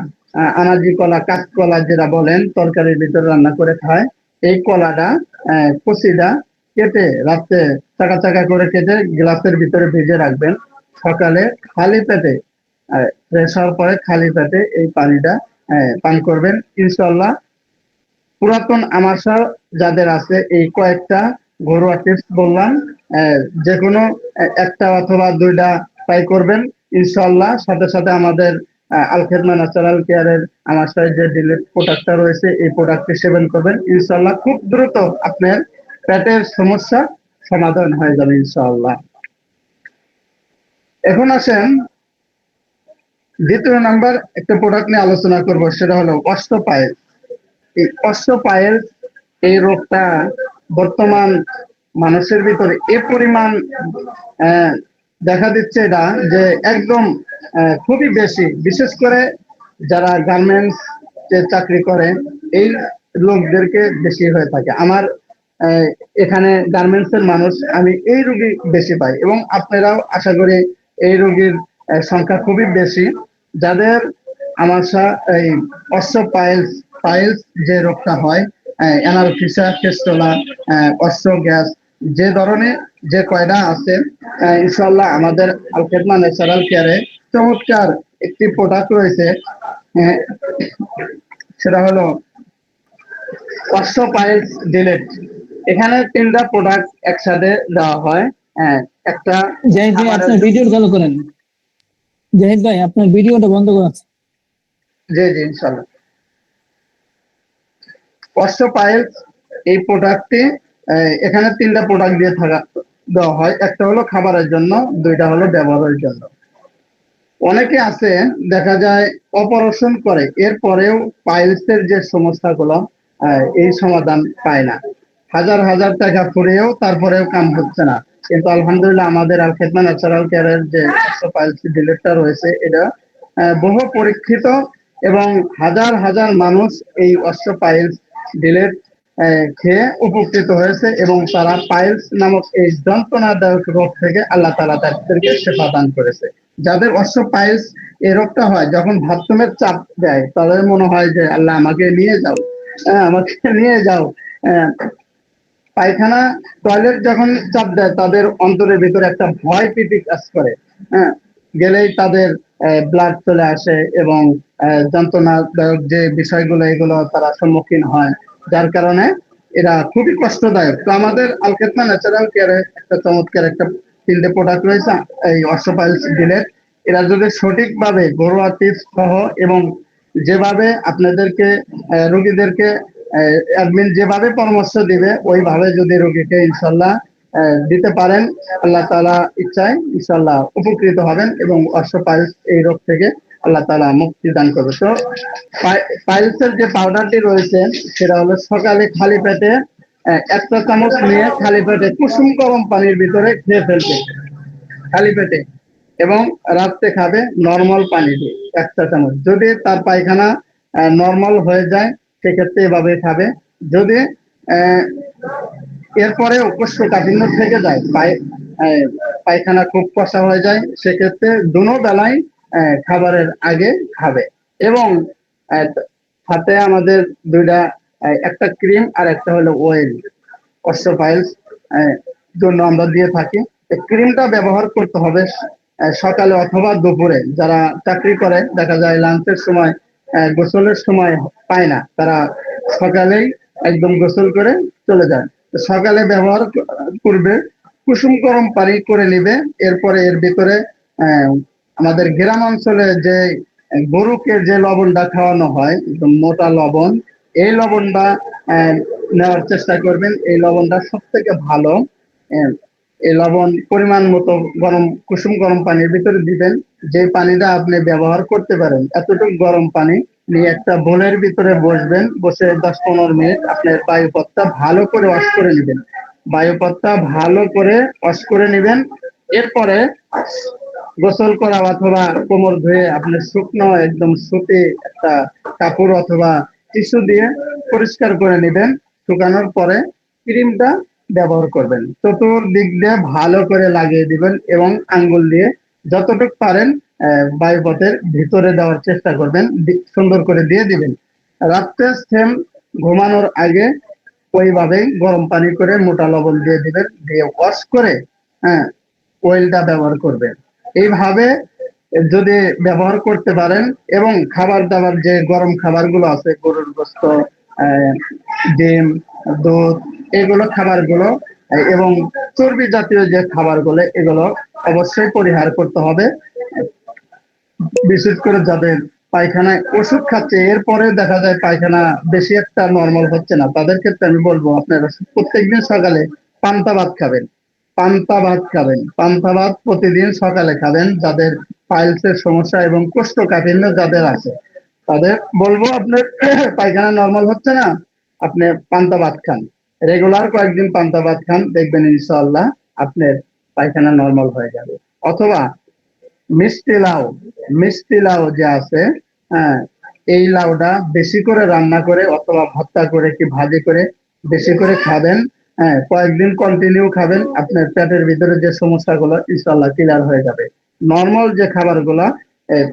আনাজি কলা, কাঁচকলা যেটা বলেন, তরকারির ভিতরে রান্না করে খায়, এই কলাটা কচিটা কেটে রাত্রে চাকা চাকা করে কেটে গ্লাসের ভিতরে ভিজে রাখবেন। সকালে খালি পেটে, ফ্রেশ হওয়ার পরে খালি পেটে এই পানিটা পান করবেন। ইনশাল্লাহ পুরাতন আমাশা যাদের আছে, এই কয়েকটা ঘরোয়া টিপস বললাম, যে কোনো একটা অথবা 2টা ট্রাই করবেন ইনশাল্লাহ। সাথে সাথে আমাদের আল খেদমা ন্যাচারাল কেয়ারের আমাশায় যে ডিলিট প্রোডাক্টটা রয়েছে, এই প্রোডাক্টটি সেবন করবেন ইনশাল্লাহ, খুব দ্রুত আপনার পেটের সমস্যা সমাধান হয়ে যাবে ইনশাআল্লাহ। এখন আসেন 2য় নাম্বার একটা প্রোডাক্ট নিয়ে আলোচনা করব, সেটা হলো অস্ট্রোপাইলস। এই অস্ট্রোপাইলস, এই রোগটা বর্তমান মানুষের ভিতরে এ পরিমাণ আহ, দেখা দিচ্ছে এটা, যে একদম খুবই বেশি, বিশেষ করে যারা গার্মেন্টস চাকরি করে এই লোকদেরকে বেশি হয়ে থাকে। আমার আহ, এখানে গার্মেন্টস এর মানুষ, আমি এই রোগী বেশি পাই, এবং আপনারাও আশা করি এই রোগীর সংখ্যা খুবই বেশি, যাদের আমার এই অস্ট্রোপাইলস, পাইলস যে রোগটা হয়, anal Fischer, fistula, Austro gas, যে ধরনের যে কয়টা আছে, ইনশাআল্লাহ আমাদের আল খেদমা ন্যাচারাল কেয়ারে চমৎকার একটি প্রোডাক্ট রয়েছে, আহ, সেটা হলো অস্ট্রোপাইলস ডিলেট। এখানে 3টা প্রোডাক্ট একসাথে দেওয়া হয়। একটা জাহিদ ভাই আপনার ভিডিও চালু করেন। জাহিদ ভাই আপনার ভিডিওটা বন্ধ করেন। জি জি ইনশাআল্লাহ। অস্ট্রোপাইলস এই প্রোডাক্টটি এখানে 3টা প্রোডাক্ট দিয়ে দেওয়া হয়। একটা হলো খাবারের জন্য, 2টা হলো ব্যবহারের জন্য। অনেকে আছে দেখা যায় অপারেশন করে, এরপরেও পাইলসের যে সমস্যাগুলো এই সমাধান পায় না, হাজার হাজার টাকা ফুরিয়েও তারপরেও কাম হচ্ছে না। কিন্তু আলহামদুলিল্লাহ আমাদের আল খেদমা ন্যাচারাল কেয়ারের যে পাইলস ডিলেটটা রয়েছে, এটা বহু পরীক্ষিত, এবং হাজার হাজার মানুষ এই পাইলস ডিলেট খেয়ে উপকৃত হয়েছে, এবং তারা পাইলস নামক এই যন্ত্রণাদায়ক রোগ থেকে আল্লাহ তাআলা তাদেরকে সেবা দান করেছে। যাদের পাইলস এই রোগটা হয়, যখন বাথরুমের চাপ দেয়, তাদের মনে হয় যে আল্লাহ আমাকে নিয়ে যাও, আমাকে নিয়ে যাও। পায়খানা, টয়লেট যখন চাপ দেয়, তাদের অন্তরের ভিতরে একটা ভয় ভীতি কাজ করে, হ্যাঁ, গেলেই তাদের ব্লাড চলে আসে, এবং যন্ত্রণাদায়ক যে বিষয়গুলো, এগুলো তারা সম্মুখীন হয়, যার কারণে এরা খুবই কষ্টদায়ক। তো আমাদের আল খেদমা ন্যাচারাল কেয়ারে একটা চমৎকার একটা 3টে প্রোডাক্ট রয়েছে, এই অস্ট্রোপাইলস ডিলেট। এরা যদি সঠিকভাবে ঘরোয়া টিপস সহ এবং যেভাবে আপনাদেরকে রোগীদেরকে অ্যাডমিন যেভাবে পরামর্শ দিবে ওইভাবে যদি রোগীকে ইনশাল্লাহ দিতে পারেন, আল্লাহ তাআলা ইচ্ছায় ইনশাল্লাহ উপকৃত হবেন এবং অর্শোপাইলস এই রোগ থেকে আল্লাহ তাআলা মুক্তি দান করবে। তো পাইলসের যে পাউডারটি রয়েছে সেটা হলো সকালে খালি পেটে 1 চা চামচ নিয়ে খালি পেটে কুসুম গরম পানির ভিতরে খেয়ে ফেলবে খালি পেটে, এবং রাত্রে খাবে নর্মাল পানি দিয়ে 1 চা চামচ। যদি তার পায়খানা নর্মাল হয়ে যায় সেক্ষেত্রে এভাবে খাবে। যদি আহ, এরপরেও কোষ্ঠকাঠিন্য থেকে যায়, পায়খানা খুব কষা হয়ে যায়, সেক্ষেত্রে দুনো বেলায় খাবারের আগে খাবে। এবং আহ, সাথে আমাদের দুইটা একটা ক্রিম আর একটা হলো অয়েল অস্ট্রোপাইলস জন্য আমরা দিয়ে থাকি। ক্রিমটা ব্যবহার করতে হবে সকালে অথবা দুপুরে। যারা চাকরি করে দেখা যায় লাঞ্চের সময় গোসলের সময় পায় না, তারা সকালেই একদম গোসল করে চলে যায়। তো সকালে ব্যবহার করবে, কুসুম গরম পানি করে নিবে। এরপরে এর ভিতরে আহ, আমাদের গ্রাম অঞ্চলে যে গরুকে যে লবণটা খাওয়ানো হয় একদম মোটা লবণ, এই লবণটা নেওয়ার চেষ্টা করবেন। এই লবণটা সব থেকে ভালো। আহ, এই লবণ পরিমাণ মতো গরম কুসুম গরম পানির ভিতরে দিবেন। যে পানিটা আপনি ব্যবহার করতে পারেন এতটুকু গরম পানি নিয়ে একটা বোলের ভিতরে বসবেন, বসে 10-15 মিনিট আপনার বায়ুপথটা ভালো করে ওয়াশ করে নেবেন। বায়ুপথটা ভালো করে ওয়াশ করে নেবেন। এরপরে গোসল করা অথবা কোমর ধুয়ে আপনি শুকনো একদম সুতি একটা কাপড় অথবা টিস্যু দিয়ে পরিষ্কার করে নেবেন। শুকানোর পরে ক্রিমটা ব্যবহার করবেন, চতুর্দিক দিয়ে ভালো করে লাগিয়ে দিবেন এবং আঙ্গুল দিয়ে যতটুকু পারেন বায়ুপথের ভিতরে দেওয়ার চেষ্টা করবেন, সুন্দর করে দিয়ে দিবেন। রাত্রে সেম ঘুমানোর আগে ওইভাবেই গরম পানি করে মোটা লবণ দিয়ে দিবেন, দিয়ে ওয়াশ করে হ্যাঁ অয়েলটা ব্যবহার করবেন। এইভাবে যদি ব্যবহার করতে পারেন এবং খাবার দাবার যে গরম খাবারগুলো আছে গরুর গোস্ত, ডিম, দুধ, এগুলো খাবারগুলো এবং চর্বি জাতীয় যে খাবারগুলো এগুলো অবশ্যই পরিহার করতে হবে। বিশেষ করে যাদের পায়খানায় ওষুধ খাচ্ছে এরপরে দেখা যায় পায়খানা বেশি একটা নর্মাল হচ্ছে না, তাদের ক্ষেত্রে আমি বলবো আপনারা প্রত্যেকদিন সকালে পান্তা ভাত খাবেন। পান্তা ভাত খাবেন, পান্তা ভাত প্রতিদিন সকালে খাবেন। যাদের পাইলসের সমস্যা এবং কোষ্ঠকাঠিন্য যাদের আছে তাদের বলবো আপনার পায়খানা নর্মাল হচ্ছে না, আপনি পান্তা ভাত খান। রেগুলার কয়েকদিন পান্তা ভাত খান, দেখবেন ইনশাআল্লাহ আপনার পায়খানা নর্মাল হয়ে যাবে। অথবা মিষ্টি লাউ, মিষ্টি লাউ যে আছে, হ্যাঁ এই লাউটা বেশি করে রান্না করে অথবা ভর্তা করে কি ভাজি করে বেশি করে খাবেন। হ্যাঁ কয়েকদিন কন্টিনিউ খাবেন, আপনার পেটের ভিতরে যে সমস্যাগুলো ইনশাল্লাহ ক্লিয়ার হয়ে যাবে। নর্মাল যে খাবারগুলো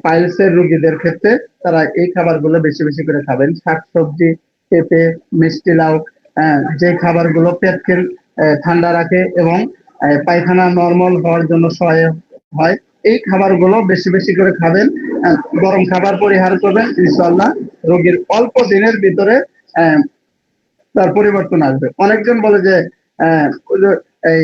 পাইলসের রোগীদের ক্ষেত্রে তারা এই খাবারগুলো বেশি বেশি করে খাবেন। শাকসবজি, পেঁপে, মিষ্টি লাউ, যে খাবারগুলো পেটকে ঠান্ডা রাখে এবং পায়খানা নর্মাল হওয়ার জন্য সহায়ক হয়, এই খাবারগুলো বেশি বেশি করে খাবেন। গরম খাবার পরিহার করবেন, ইনশাল্লাহ রোগীর অল্প দিনের ভিতরে আহ, তার পরিবর্তন আসবে। অনেকজন বলে যে ওই যে এই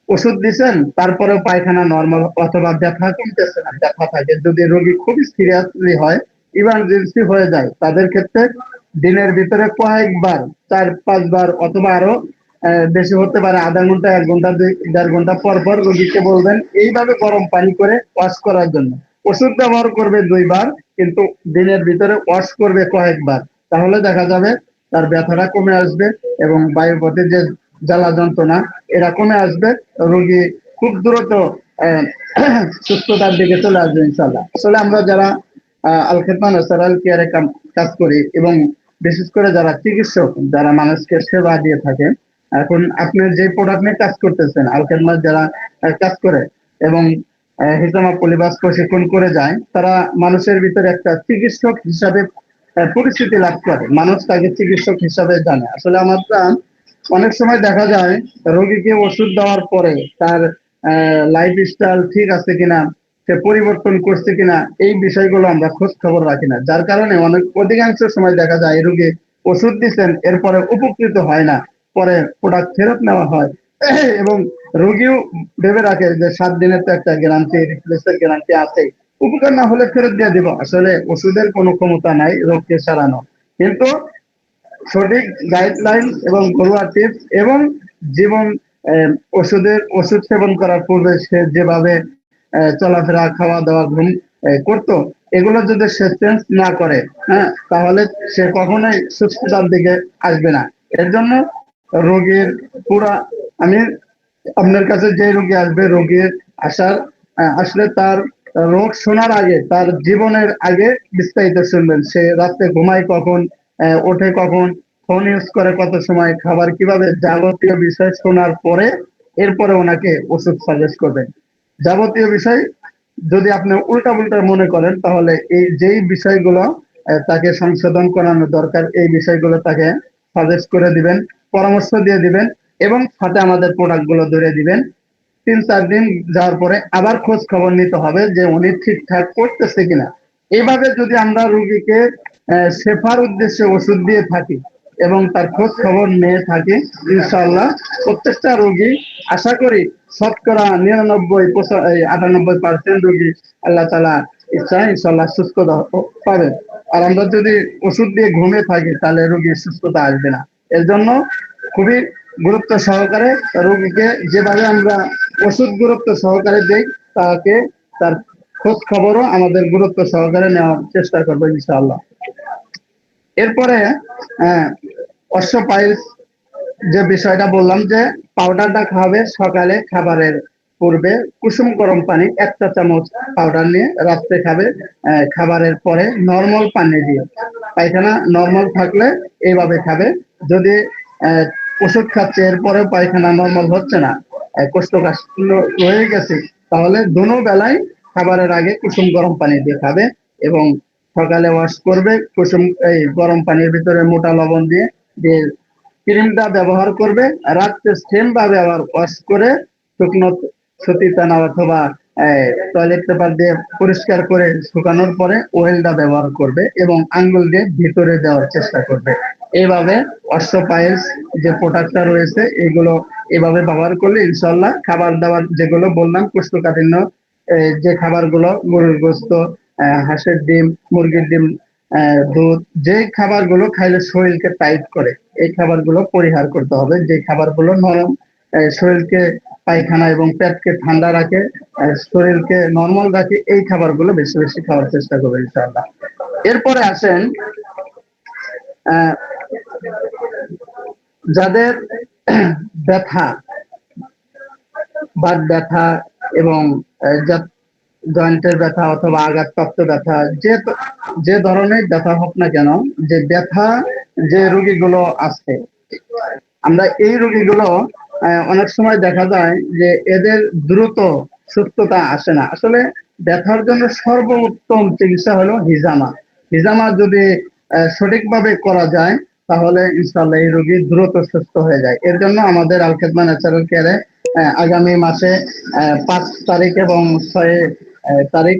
ওষুধ দিচ্ছেন তারপরেও পায়খানা নর্মাল অথবা ব্যথা কমতেছে না, ব্যথা থাকে। যদি রোগী খুব সিরিয়াসলি হয়, ইমার্জেন্সি হয়ে যায়, তাদের ক্ষেত্রে দিনের ভিতরে কয়েকবার 4-5 বার অথবা আরো বেশি হতে পারে, আধা ঘন্টা 1 ঘন্টা 1.5 ঘন্টা পর পর রোগীকে বলবেন এইভাবে গরম পানি করে ওয়াশ করার জন্য। ওষুধ ব্যবহার করবে 2 বার, কিন্তু দিনের ভিতরে ওয়াশ করবে কয়েকবার। তাহলে দেখা যাবে তার ব্যথাটা কমে আসবে এবং বায়ুপথে যে জ্বালা যন্ত্রণা এরা কমে আসবে। রোগী খুব দ্রুত আহ, সুস্থতার দিকে চলে আসবে ইনশাল্লাহ। আসলে আমরা যারা আল খেদমা ন্যাচারাল কেয়ারে কাজ করি এবং বিশেষ করে যারা চিকিৎসক, যারা মানুষকে সেবা দিয়ে থাকে, এখন আপনি যে প্রোডাক্ট নিয়ে কাজ করতেছেন আল খেদমা যারা কাজ করে এবং হিজামা পলিবাস প্রশিক্ষণ করে যায়, তারা মানুষের ভিতরে একটা চিকিৎসক হিসাবে পরিচিতি লাভ করে, মানুষ তাকে চিকিৎসক হিসাবে জানে। আসলে আমরা অনেক সময় দেখা যায় রোগীকে ওষুধ দেওয়ার পরে তার লাইফ স্টাইল ঠিক আছে কিনা, সে পরিবর্তন করছে কিনা, এই বিষয়গুলো আমরা খোঁজ খবর রাখি না। যার কারণে অধিকাংশ সময় দেখা যায় রোগী ওষুধ দিচ্ছেন এরপরে উপকৃত হয় না, পরে প্রোডাক্ট ফেরত নেওয়া হয় এবং রোগীও ভেবে রাখে যে 7 দিনের তো একটা গ্যারান্টি, রিপ্লেসের গ্যারান্টি আছে, উপকার না হলে ফেরত দিয়ে দিব। আসলে ওষুধের কোনো ক্ষমতা নাই রোগকে সারানো, কিন্তু সঠিক গাইডলাইন এবং ঘরোয়া টিপস এবং জীবন ওষুধ সেবন করার পূর্বে সে যেভাবে চলাফেরা, খাওয়া দাওয়া, ঘুম করতো, এগুলো যদি সে চেঞ্জ না করে, হ্যাঁ, তাহলে সে কখনোই সুস্থতার দিকে আসবে না। এর জন্য রোগীর পুরা, আমি আপনার কাছে যে রোগী আসবে, রোগীর আসার আসলে তার রোগ শোনার আগে, তার জীবনের আগে বিস্তারিত শুনবেন। সে রাতে ঘুমায় কখন, ওঠে কখন, ফোন ইউজ করে কত সময়, খাবার কিভাবে, যাবতীয় বিষয় শোনার পরে এরপরে ওনাকে ওষুধ সাজেস্ট করবেন। যাবতীয় বিষয় যদি আপনি উল্টা পুল্টা মনে করেন, তাহলে এই যেই বিষয়গুলো তাকে সংশোধন করানো দরকার, এই বিষয়গুলো তাকে সাজেস্ট করে দিবেন, পরামর্শ দিয়ে দিবেন এবং সাথে আমাদের প্রোডাক্ট গুলো ধরে দিবেন। 3-4 দিন যাওয়ার পরে আবার খোঁজ খবর নিতে হবে যে উনি ঠিকঠাক করতেছে কিনা। এইভাবে যদি আমরা রোগীকে শেফার উদ্দেশ্যে ওষুধ দিয়ে থাকি এবং তার খোঁজ খবর নিয়ে থাকি, ইনশাআল্লাহ প্রত্যেকটা রোগী, আশা করি শতকরা 99-98% রোগী আল্লাহ তাআলা ইচ্ছা ইনশাআল্লাহ সুস্থতা পাবে। আর আমরা যদি ওষুধ দিয়ে ঘুমিয়ে থাকি, তাহলে রোগীর সুস্থতা আসবে না। এর জন্য খুবই গুরুত্ব সহকারে রোগীকে যেভাবে আমরা ওষুধ গুরুত্ব সহকারে দেই, তাকে তার খোঁজ খবরও আমাদের গুরুত্ব সহকারে নেওয়ার চেষ্টা করবো ইনশাআল্লাহ। এরপরে অশ্বপাইলস যে বিষয়টা বললাম, যে পাউডারটা খাবে সকালে খাবারের পূর্বে, কুসুম গরম পানি 1 চা চামচ পাউডার নিয়ে রাত্রে খাবে, খাবারের পরে নর্মাল পানি দিয়ে। পায়খানা নর্মাল থাকলে এইভাবে খাবে। যদি ওষুধ খাচ্ছে এরপরে পায়খানা নর্মাল হচ্ছে না, কোষ্ঠকাঠিন্য রয়ে গেছে, তাহলে দোনো বেলায় খাবারের আগে কুসুম গরম পানি দিয়ে খাবে এবং সকালে ওয়াশ করবে কুসুম এই গরম পানির ভিতরে মোটা লবণ দিয়ে দিয়ে ক্রিমটা ব্যবহার করবে। রাত্রে সেম ভাবে আবার ওয়াশ করে শুকনো সুতি টানা অথবা টয়লেট পেপার দিয়ে পরিষ্কার করে শুকানোর পরে ওয়েলটা ব্যবহার করবে এবং আঙ্গুল দিয়ে ভিতরে দেওয়ার চেষ্টা করবে। এইভাবে অশ্বপাইলস যে প্রোডাক্টটা রয়েছে, এগুলো এভাবে ব্যবহার করলে ইনশাল্লাহ খাবার দাবার যেগুলো বললাম, কোষ্ঠকাঠিন্য, যে খাবারগুলো গরুর গোস্ত, হাঁসের ডিম, মুরগির ডিম, দুধ, যে খাবারগুলো খাইলে শরীরকে টাইট করে, এই খাবারগুলো পরিহার করতে হবে। যে খাবারগুলো নরম, শরীরকে, পায়খানা এবং পেটকে ঠান্ডা রাখে, শরীরকে নরমাল রাখে, এই খাবারগুলো বেশি বেশি খাওয়ার চেষ্টা করবে ইনশাআল্লাহ। এরপরে আসেন যাদের ব্যথা, বাত ব্যথা এবং জয়েন্টের ব্যথা অথবা আঘাতপ্রাপ্ত ব্যথা, যে ধরনের ব্যথা হোক না কেন, যে ব্যথা যে রোগীগুলো আছে, আমরা এই রোগীগুলো অনেক সময় দেখা যায় যে এদের দ্রুত সুস্থতা আসে না। আসলে ব্যথার জন্য সর্বোত্তম চিকিৎসা হলো হিজামা। হিজামা যদি সঠিকভাবে করা যায়, তাহলে ইনশাআল্লাহ এই রোগী দ্রুত সুস্থ হয়ে যায়। এর জন্য আমাদের আল খেদমা ন্যাচারাল কেয়ারে আগামী মাসে 5 তারিখ এবং 6 তারিখ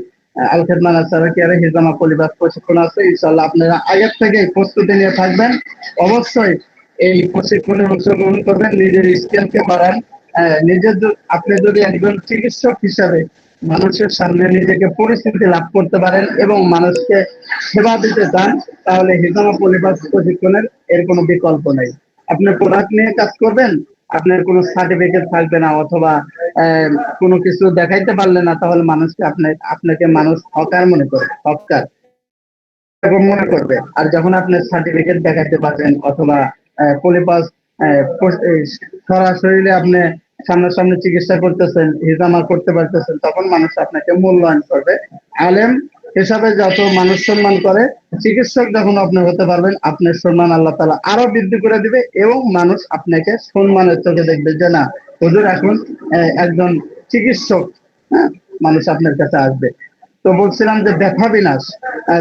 আল খেদমা ন্যাচারাল কেয়ারে হিজামা পলিবাস প্রশিক্ষণ আছে। ইনশাআল্লাহ আপনারা আগের থেকে প্রস্তুতি নিয়ে থাকবেন। অবশ্যই এই প্রশিক্ষণে অংশগ্রহণ করবেন, নিজের স্কিলকে বাড়ান। আপনি যদি একজন চিকিৎসক হিসাবে মানুষের সামনে নিজেকে পরিস্থিতি লাভ করতে পারেন এবং মানুষকে সেবা দিতে চান, তাহলে হিজামা পলিবাস প্রশিক্ষণের এর কোনো বিকল্প নেই। আপনি প্রোডাক্ট নিয়ে কাজ করবেন, আপনার কোনো সার্টিফিকেট থাকবে না অথবা কোনো কিছু দেখাইতে পারলে না, তাহলে মানুষকে আপনাকে মানুষ হকার মনে করবে, হকার মনে করবে। আর যখন আপনি সার্টিফিকেট দেখাতে পারবেন অথবা পলিপাস সরাসরি আপনি সামনাসামনি চিকিৎসা করতেছেন, হিজামা করতে পারতেছেন, তখন মানুষ আপনাকে মূল্যায়ন করবে। আলেম হিসাবে যত মানুষ সম্মান করে, চিকিৎসক যখন আপনি হতে পারবেন, আপনার সম্মান আল্লাহ তাআলা আরো বৃদ্ধি করে দিবে এবং মানুষ আপনাকে সম্মানের চোখে দেখবে যে না, হুজুর এখন একজন চিকিৎসক, হ্যাঁ, মানুষ আপনার কাছে আসবে। তো বলছিলাম যে ব্যথা বিনাশ,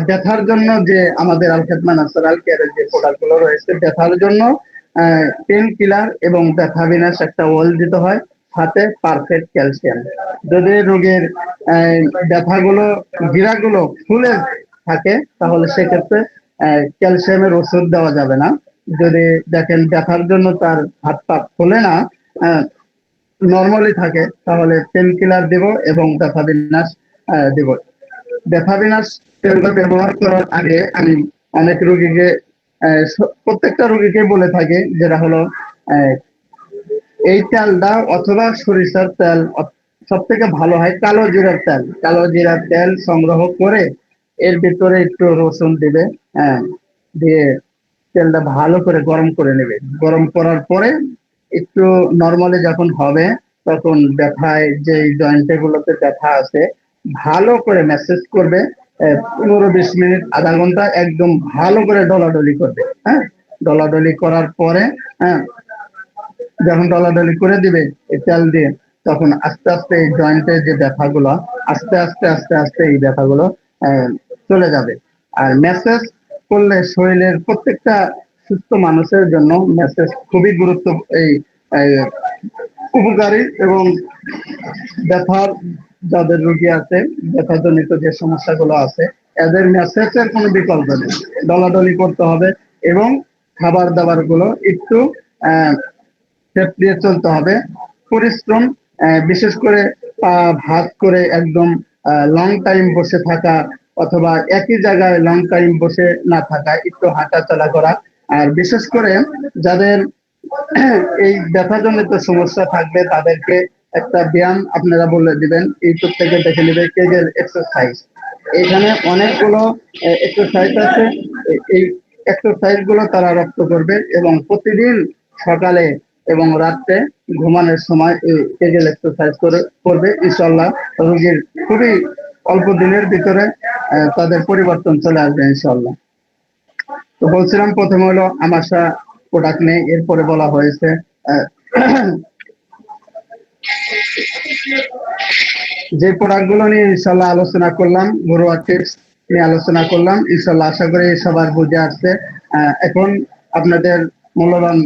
ব্যথার জন্য যে আমাদের আল খেদমা ন্যাচারাল কেয়ারের যে প্রোডাক্ট গুলো রয়েছে, ব্যথার জন্য পেন কিলার এবং ব্যথা বিনাশ একটা ওয়েল দিতে হয়, সাথে পারফেক্ট ক্যালসিয়াম। যদি রোগীর ব্যথাগুলো, গিরাগুলো ফুলে থাকে, তাহলে সেক্ষেত্রে ক্যালসিয়ামের ওষুধ দেওয়া যাবে না। যদি দেখেন ব্যথার জন্য তার হাত পা ফুলে না, নর্মালি থাকে, তাহলে পেন কিলার দিব এবং ব্যথা বিনাশ দিব। ব্যথা বিনাশ তেলটা ব্যবহার করার আগে আমি অনেক রোগীকে প্রত্যেকটা রোগীকে বলে থাকি, যেটা হলো আহ, এই তেলটা অথবা সরিষার তেল সব থেকে ভালো হয় কালো জিরার তেল। কালো জিরার তেল সংগ্রহ করে এর ভিতরে একটু রসুন দিবে, হ্যাঁ, দিয়ে তেলটা ভালো করে গরম করে নেবে। গরম করার পরে একটু নর্মালি যখন হবে তখন ব্যথায় যে জয়েন্টে গুলোতে ব্যথা আছে ভালো করে ম্যাসেজ করবে। 15-20 মিনিট, আধা ঘন্টা একদম ভালো করে ডলাডলি করবে। হ্যাঁ, ডলাডলি করার পরে, হ্যাঁ, যখন ডলাডলি করে দিবে এই তেল দিয়ে, তখন আস্তে আস্তে এই জয়েন্টের যে ব্যথাগুলো আস্তে আস্তে আস্তে আস্তে এই ব্যথাগুলো চলে যাবে। আর ম্যাসেজ করলে শরীরের প্রত্যেকটা সুস্থ মানুষের জন্য ম্যাসেজ খুবই গুরুত্ব এই এই উপকারী। এবং ব্যথার যাদের রোগী আছে, ব্যথাজনিত যে সমস্যাগুলো আছে, এদের ম্যাসেজের কোনো বিকল্প নেই। ডলাডলি করতে হবে এবং খাবার দাবার গুলো একটু আহ স্টেপ দিয়ে চলতে হবে। পরিশ্রম, বিশেষ করে পা ভাঁজ করে একদম লং টাইম বসে থাকা অথবা একই জায়গায় লং টাইম বসে না থাকা, একটু হাঁটা চলা করা। আর বিশেষ করে যাদের এই ব্যথাজনিত সমস্যা থাকবে তাদেরকে একটা ব্যায়াম আপনারা বলে দিবেন, ইউটিউব থেকে দেখে নেবে, কেজের এক্সারসাইজ। এখানে অনেকগুলো এক্সারসাইজ আছে। এই এক্সারসাইজ গুলো তারা রপ্ত করবে এবং প্রতিদিন সকালে এবং রাত্রে ঘুমানোর সময় এই কেজেল এক্সারসাইজ করবে। ইনশাল্লাহ রোগীর খুবই অল্প দিনের ভিতরে তাদের পরিবর্তন চলে আসবে ইনশাল্লাহ। তো বলছিলাম প্রথমে হলো আমাশা প্রোডাক্ট নেই, এরপরে বলা হয়েছে যে প্রোডাক্ট গুলো নিয়ে ইনশাল্লাহ আলোচনা করলাম, ঘরোয়া টিপস নিয়ে আলোচনা করলাম, ইনশাল্লাহ আশা করি সবার বুঝে আসছে। এখন আপনাদের মূল্যবান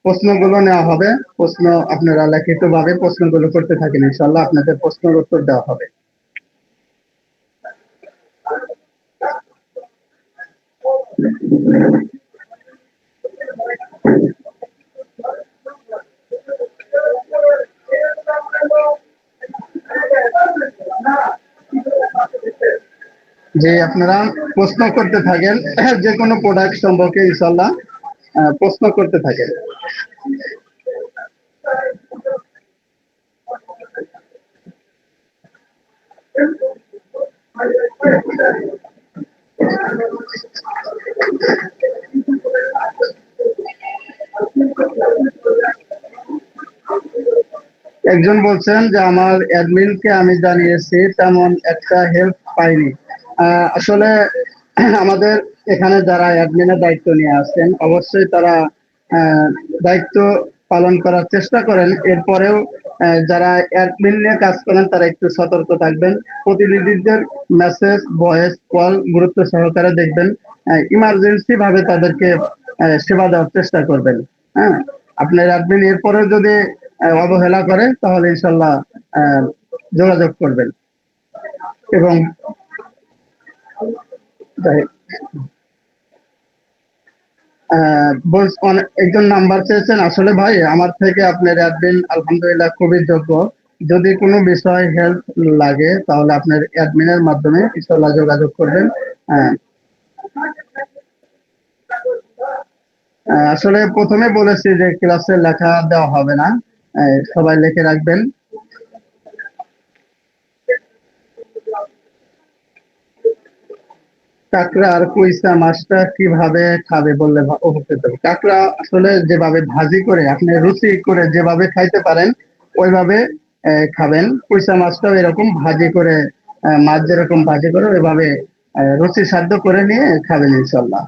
প্রশ্নগুলো নেওয়া হবে। প্রশ্ন আপনারা লিখিত ভাবে প্রশ্নগুলো করতে থাকেন, ইনশাল্লাহ আপনাদের প্রশ্নের উত্তর দেওয়া হবে। যে আপনারা প্রশ্ন করতে থাকেন, যে কোনো প্রোডাক্ট সম্পর্কে ইনশাল্লাহ প্রশ্ন করতে থাকেন। একজন বলছেন যে আমার অ্যাডমিনকে আমি জানিয়েছি, তেমন একটা হেল্প পাইনি। আসলে আমাদের এখানে যারা অ্যাডমিনের দায়িত্ব নিয়ে আসছেন অবশ্যই তারা দায়িত্ব পালন করার চেষ্টা করেন। এরপরেও যারা অ্যাডমিন নিয়ে কাজ করেন তারা একটু সতর্ক থাকবেন। প্রতিনিধিদের মেসেজ, ভয়েস কল গুরুত্ব সহকারে দেখবেন। ইমার্জেন্সি ভাবে তাদেরকে সেবা দেওয়ার চেষ্টা করবেন। হ্যাঁ, আপনার অ্যাডমিন এরপরেও যদি অবহেলা করে তাহলে ইনশাল্লাহ যোগাযোগ করবেন। এবং একজন নাম্বার চেয়েছেন। আসলে ভাই আমার থেকে আপনার অ্যাডমিন আলহামদুলিল্লাহ খুবই যোগ্য। যদি কোনো বিষয় হেল্প লাগে তাহলে আপনার অ্যাডমিনের মাধ্যমে ইনশাল্লাহ যোগাযোগ করবেন। আসলে প্রথমে বলেছি যে ক্লাসে লেখা দেওয়া হবে না, সবাই লিখে রাখবেন। কাঁকড়া আর কুইসা মাছটা কিভাবে খাবে বললে উপকৃত হবে। কাঁকড়া আসলে যেভাবে ভাজি করে আপনি রুচি করে যেভাবে খাইতে পারেন ওইভাবে খাবেন। কুইসা মাছটাও এরকম ভাজি করে, মাছ যেরকম ভাজি করে ওইভাবে রুচি সাধ্য করে নিয়ে খাবেন ইনশাল্লাহ।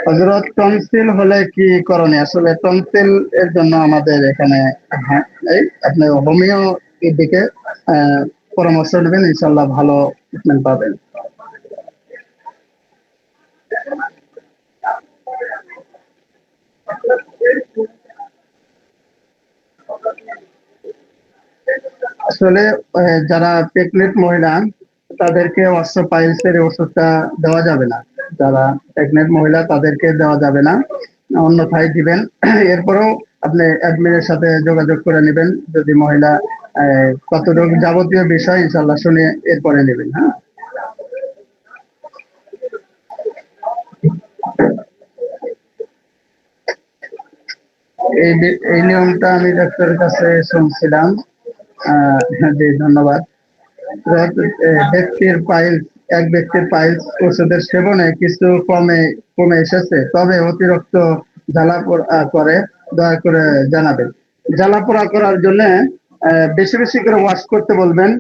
হযরত টনসিল হলে কি করণীয়? আসলে টনসিল এর জন্য আমাদের এখানে এই আপনি হোমিও এর দিকে পরামর্শ নেবেন, ইনশাল্লাহ ভালো ট্রিটমেন্ট পাবেন। আসলে যারা প্রেগনেন্ট মহিলা তাদেরকে অস্ট্রোপাইলসের ওষুধটা দেওয়া যাবে না। যারা প্রেগনেন্ট মহিলা তাদেরকে দেওয়া যাবে না, অন্যথায় দিবেন। এরপরেও আপনি অ্যাডমিনের সাথে যোগাযোগ করে নেবেন যদি মহিলা কতটুকু যাবতীয় বিষয় ইনশাল্লাহ শুনে এরপরে নেবেন। হ্যাঁ, এই নিয়মটা আমি ডাক্তারের কাছে শুনছিলাম। জি, ধন্যবাদ। ব্যক্তির পাইলস এক ব্যক্তির পাইলস ওষুধের সেবনে কিছু কমে এসেছে, তবে অতিরিক্ত জ্বালাপোড়া করে দয়া করে জানাবেন। জ্বালাপোড়া করার জন্য বেশি বেশি করে ওয়াশ করতে বলবেন।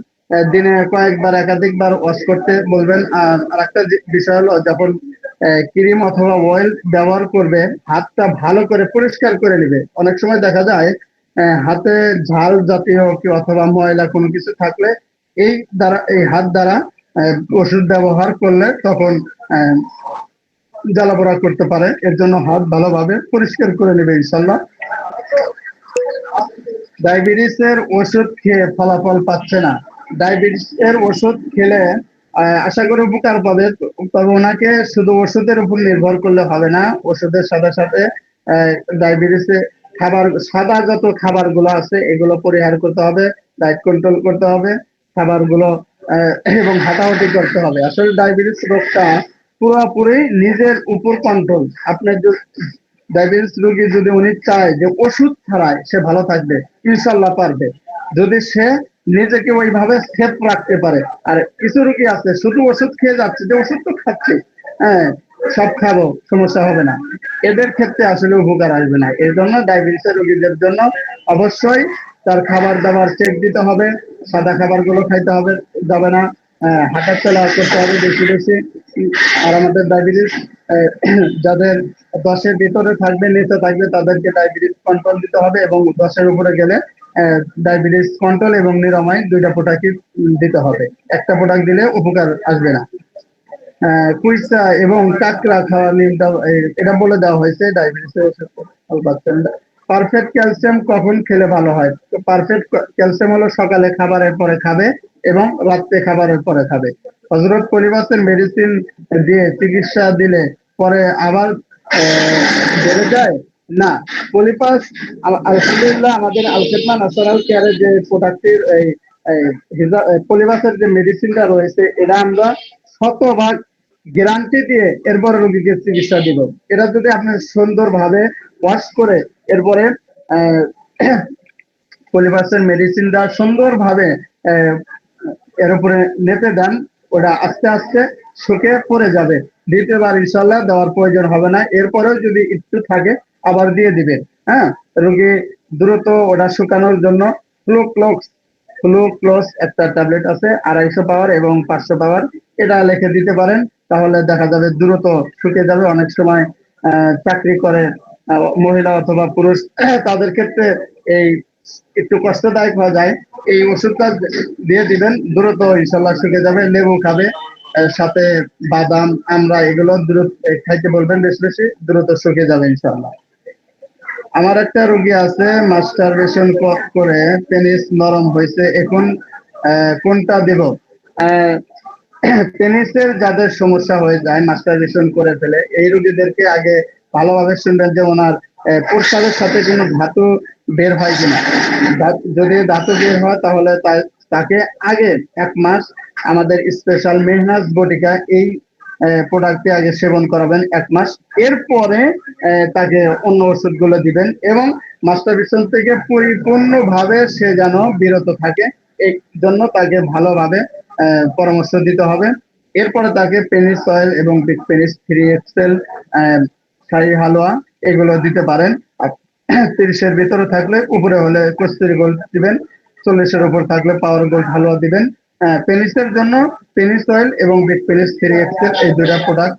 দিনে কয়েকবার একাধিকবার ওয়াশ করতে বলবেন। আর আরেকটা বিষয় হলো, যখন ক্রিম অথবা অয়েল ব্যবহার করবে হাতটা ভালো করে পরিষ্কার করে নেবে। অনেক সময় দেখা যায় হাতে ঝাল জাতীয় কি অথবা ময়লা কোনো কিছু থাকলে এই হাত দ্বারা ওষুধ ব্যবহার করলে তখন জ্বালাপোড়া করতে পারে। এর জন্য হাত ভালোভাবে পরিষ্কার করে নেবে ইনশাল্লাহ। ডায়াবেটিসের ওষুধ খেয়ে ফলাফল পাচ্ছে না, ডায়াবেটিসের ওষুধ খেলে আশা করি উপকার পাবে। তবে ওনাকে শুধু ওষুধের উপর নির্ভর করলে হবে না, ওষুধের সাথে সাথে ডায়াবেটিসে সাদা যত খাবারগুলো আছে এগুলো পরিহার করতে হবে, ডায়েট কন্ট্রোল করতে হবে, খাবারগুলো এবং হাঁটাহাঁটি করতে হবে। আসলে ডায়াবেটিস রোগটা পুরোপুরি নিজের উপর কন্ট্রোল। আপনার ডায়াবেটিস রোগী যদি উনি চায় যে ওষুধ ছাড়াই সে ভালো থাকবে, ইনশাল্লাহ পারবে, যদি সে নিজেকে ওইভাবে সেফ রাখতে পারে। আর কিছু রোগী আছে শুধু ওষুধ খেয়ে যাচ্ছে, যে ওষুধ তো খাচ্ছে, হ্যাঁ সব খাবো সমস্যা হবে না, এদের ক্ষেত্রে আসলে উপকার আসবে না। এর জন্য ডায়াবেটিসের রোগীদের জন্য অবশ্যই তার খাবার দাবার চেক দিতে হবে, সাদা খাবার গুলো খাইতে হবে যাবে না, হাঁটা চলা করতে হবে বেশি বেশি। আর আমাদের ডায়াবেটিস যাদের 10-এর ভিতরে থাকবে, নিচে থাকবে, তাদেরকে ডায়াবেটিস কন্ট্রোল দিতে হবে, এবং 10-এর উপরে গেলে ডায়াবেটিস কন্ট্রোল এবং নিরাময় দুইটা প্রোডাক্টই দিতে হবে। একটা প্রোডাক্ট দিলে উপকার আসবে না। কুইসা এবং কাঁকড়া খাওয়া নিয়মটা এটা বলে দেওয়া হয়েছে ডায়াবেটিসের পারফেক্ট ক্যালসিয়াম কখন খেলে ভালো হয়? পারফেক্ট ক্যালসিয়াম হলো সকালে খাবারের পরে খাবে এবং রাত্রে খাবারের পরে খাবে। হযরত পলিবাসের মেডিসিন দিয়ে চিকিৎসা দিলে পরে আবার বেড়ে যায় না। পলিপাস আলহামদুলিল্লাহ আমাদের আল খেদমা ন্যাচারাল কেয়ারের যে প্রোডাক্টের পলিবাসের যে মেডিসিনটা রয়েছে, এটা আমরা শতভাগ গ্যারান্টি দিয়ে এরপরে রোগীকে চিকিৎসা দিব। এটা যদি আপনি সুন্দরভাবে ওয়াশ করে এরপরে পলিভার্সের মেডিসিনটা সুন্দরভাবে এর উপরে লেপে দেন, ওটা আস্তে আস্তে শুকে পড়ে যাবে। দ্বিতীয়বার ইনশাল্লাহ দেওয়ার প্রয়োজন হবে না। এরপরেও যদি একটু থাকে আবার দিয়ে দিবেন। হ্যাঁ, রোগী দ্রুত ওটা শুকানোর জন্য ফ্লুক্লোজ একটা ট্যাবলেট আছে 250 পাওয়ার এবং 500 পাওয়ার, এটা লিখে দিতে পারেন, তাহলে দেখা যাবে দ্রুত শুকিয়ে যাবে। অনেক সময় চাকরি করে মহিলা অথবা পুরুষ তাদের ক্ষেত্রে এই একটু কষ্টদায়ক হয়ে যায়। এই ওষুধটা দিয়ে দিবেন, দ্রুত ইনশাল্লাহ শুকিয়ে যাবে। লেবু খাবে, সাথে বাদাম আমরা এগুলো দ্রুত খাইতে বলবেন বেশি বেশি, দ্রুত শুকিয়ে যাবে ইনশাল্লাহ। আমার একটা রোগী আছে মাস্টারবেশন করে পেনিস নরম হয়েছে, এখন কোনটা দেব? পেনিসের যাদের সমস্যা হয়ে যায় মাস্টারবেশন করে ফেলে, এই রোগীদেরকে আগে ভালোভাবে শুনবেন যে ওনার প্রস্রাবের সাথে কোনো ধাতু বের হয় কিনা। যদি ধাতু বের হয় তাহলে তাকে আগে 1 মাস আমাদের স্পেশাল মেহনাজ বটিকা এই প্রোডাক্টটি আগে সেবন করাবেন 1 মাস। এরপরে তাকে অন্য ওষুধগুলো দিবেন, এবং মাস্টারবেশন থেকে পরিপূর্ণভাবে সে যেন বিরত থাকে, এই জন্য তাকে ভালোভাবে পরামর্শ দিতে হবে। এরপরে তাকে পেনিস অয়েল এবং বিগ পেনিস 3 এক্সেল শাহী হালুয়া এগুলো দিতে পারেন। আর 30-এর ভিতরে থাকলে উপরে হলে কস্তুরি গোল্ড দিবেন, 40-এর উপর থাকলে পাওয়ার গোল্ড হালুয়া দিবেন। পেনিসের জন্য পেনিস অয়েল এবং বিগ পেনিস 3 এক্সেল এই দুটা প্রোডাক্ট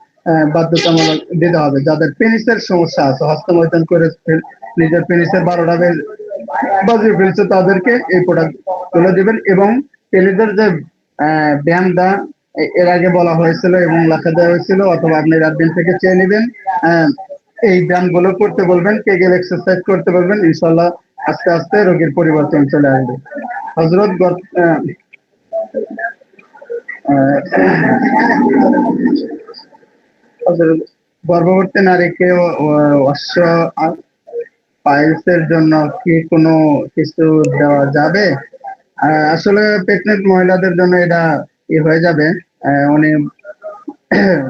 বাধ্যতামূলক দিতে হবে। যাদের পেনিসের সমস্যা আছে, হস্তমৈথুন করে নিজের পেনিসের 12টা বাজিয়ে ফেলছে, তাদেরকে এই প্রোডাক্ট গুলো দিবেন। এবং পেনিসের যে ব্যায়ামটা এর আগে বলা হয়েছিল এবং লেখা দেওয়া হয়েছিল, অথবা আপনি রাতদিন থেকে চেয়ে নেবেন, এই ব্যায়ামগুলো করতে বলবেন, কেগেল এক্সারসাইজ করতে বলবেন, ইনশাল্লাহ আস্তে আস্তে রোগীর পরিবর্তন চলে আসবে। হযরত গর্ভবতী নারীকে অশ্ব পাইলসের জন্য কি কোনো কিছু দেওয়া যাবে? আসলে প্রেগনেন্ট মহিলাদের জন্য এটা হয়ে যাবে। উনি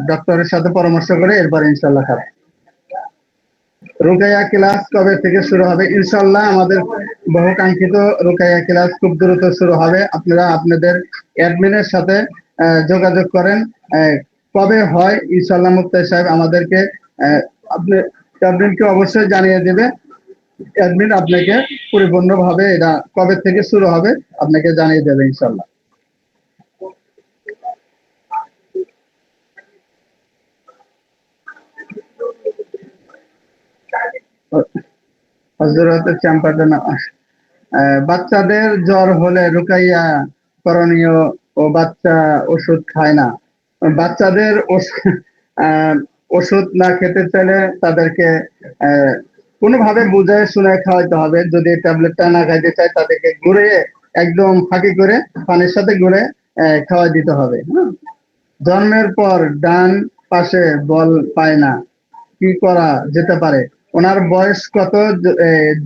ডক্টরের সাথে পরামর্শ করে এরপর ইনশাল্লাহ খাবে। রুকাইয়া ক্লাস কবে থেকে শুরু হবে? ইনশাল্লাহ আমাদের বহুকাঙ্ক্ষিত রুকাইয়া ক্লাস খুব দ্রুত শুরু হবে। আপনারা আপনাদের অ্যাডমিনের সাথে যোগাযোগ করেন। কবে হয় ইনশাল্লাহ মুক্তার সাহেব আমাদেরকে আপনি অ্যাডমিনকে অবশ্যই জানিয়ে দেবে। অ্যাডমিন আপনাকে পরিপূর্ণভাবে এটা কবে থেকে শুরু হবে আপনাকে জানিয়ে দেবে ইনশাল্লাহ। হযরতের চ্যাম্পারটা না, বাচ্চাদের জ্বর হলে রুকাইয়া করণীয় ও বাচ্চা ওষুধ খায় না। বাচ্চাদের ওষুধ না খেতে চাইলে তাদেরকে কোনোভাবে বুঝায় শুনে খাওয়াইতে হবে। যদি ট্যাবলেটটা না খাইতে চায় তাদেরকে ঘুরিয়ে একদম ফাঁকি করে পানির সাথে ঘুরে খাওয়াই দিতে হবে। জন্মের পর ডান পাশে বল পায় না, কি করা যেতে পারে? ওনার বয়স কত?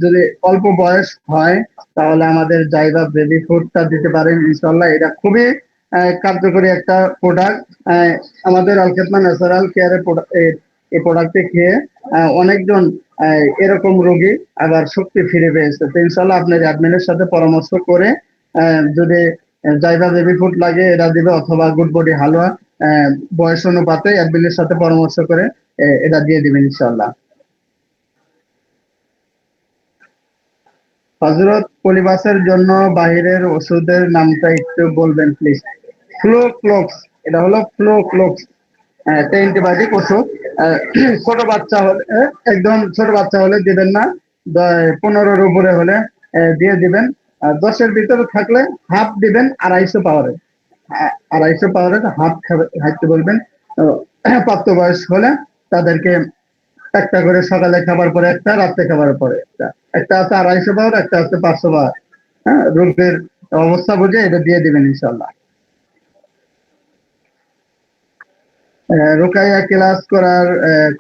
যদি অল্প বয়স হয় তাহলে আমাদের জাইবা বেবি ফুডটা দিতে পারেন ইনশাল্লাহ। এটা খুবই কার্যকরী একটা প্রোডাক্ট। আমাদের আলখেদমা ন্যাচারাল কেয়ারের এই প্রোডাক্টটি খেয়ে অনেকজন এরকম রোগী আবার শক্তি ফিরে পেয়েছে। তো ইনশাল্লাহ আপনার অ্যাডমিনের সাথে পরামর্শ করে যদি জাইবা বেবি ফুড লাগে এটা দিবে, অথবা গুড বডি হালুয়া বয়স অনুপাতে অ্যাডমিনের সাথে পরামর্শ করে এটা দিয়ে দিবেন ইনশাল্লাহ। হযরত পলিবাসের জন্য বাহিরের ওষুধের নামটা একটু বলবেন প্লিজ। ফ্লোক্লোক্স, এটা হলো ফ্লোক্লোক্স, একটা অ্যান্টিবায়োটিক ওষুধ। ছোট বাচ্চা হলে একদম ছোট বাচ্চা হলে দিবেন না, 15-র উপরে হলে দিয়ে দিবেন। 10-এর ভিতরে থাকলে হাফ দিবেন, 250 পাওয়ারের। 250 পাওয়ারের হাফ খাইতে বলবেন। প্রাপ্তবয়স্ক হলে তাদেরকে একটা করে সকালে খাবার পরে একটা, রাত্রে খাবার পরে একটা। একটা আছে 250 পাওয়ার, একটা আছে 500 পাওয়ার। হ্যাঁ, রোগের অবস্থা বুঝে এটা দিয়ে দিবেন ইনশাল্লাহ। রোকাইয়া ক্লাস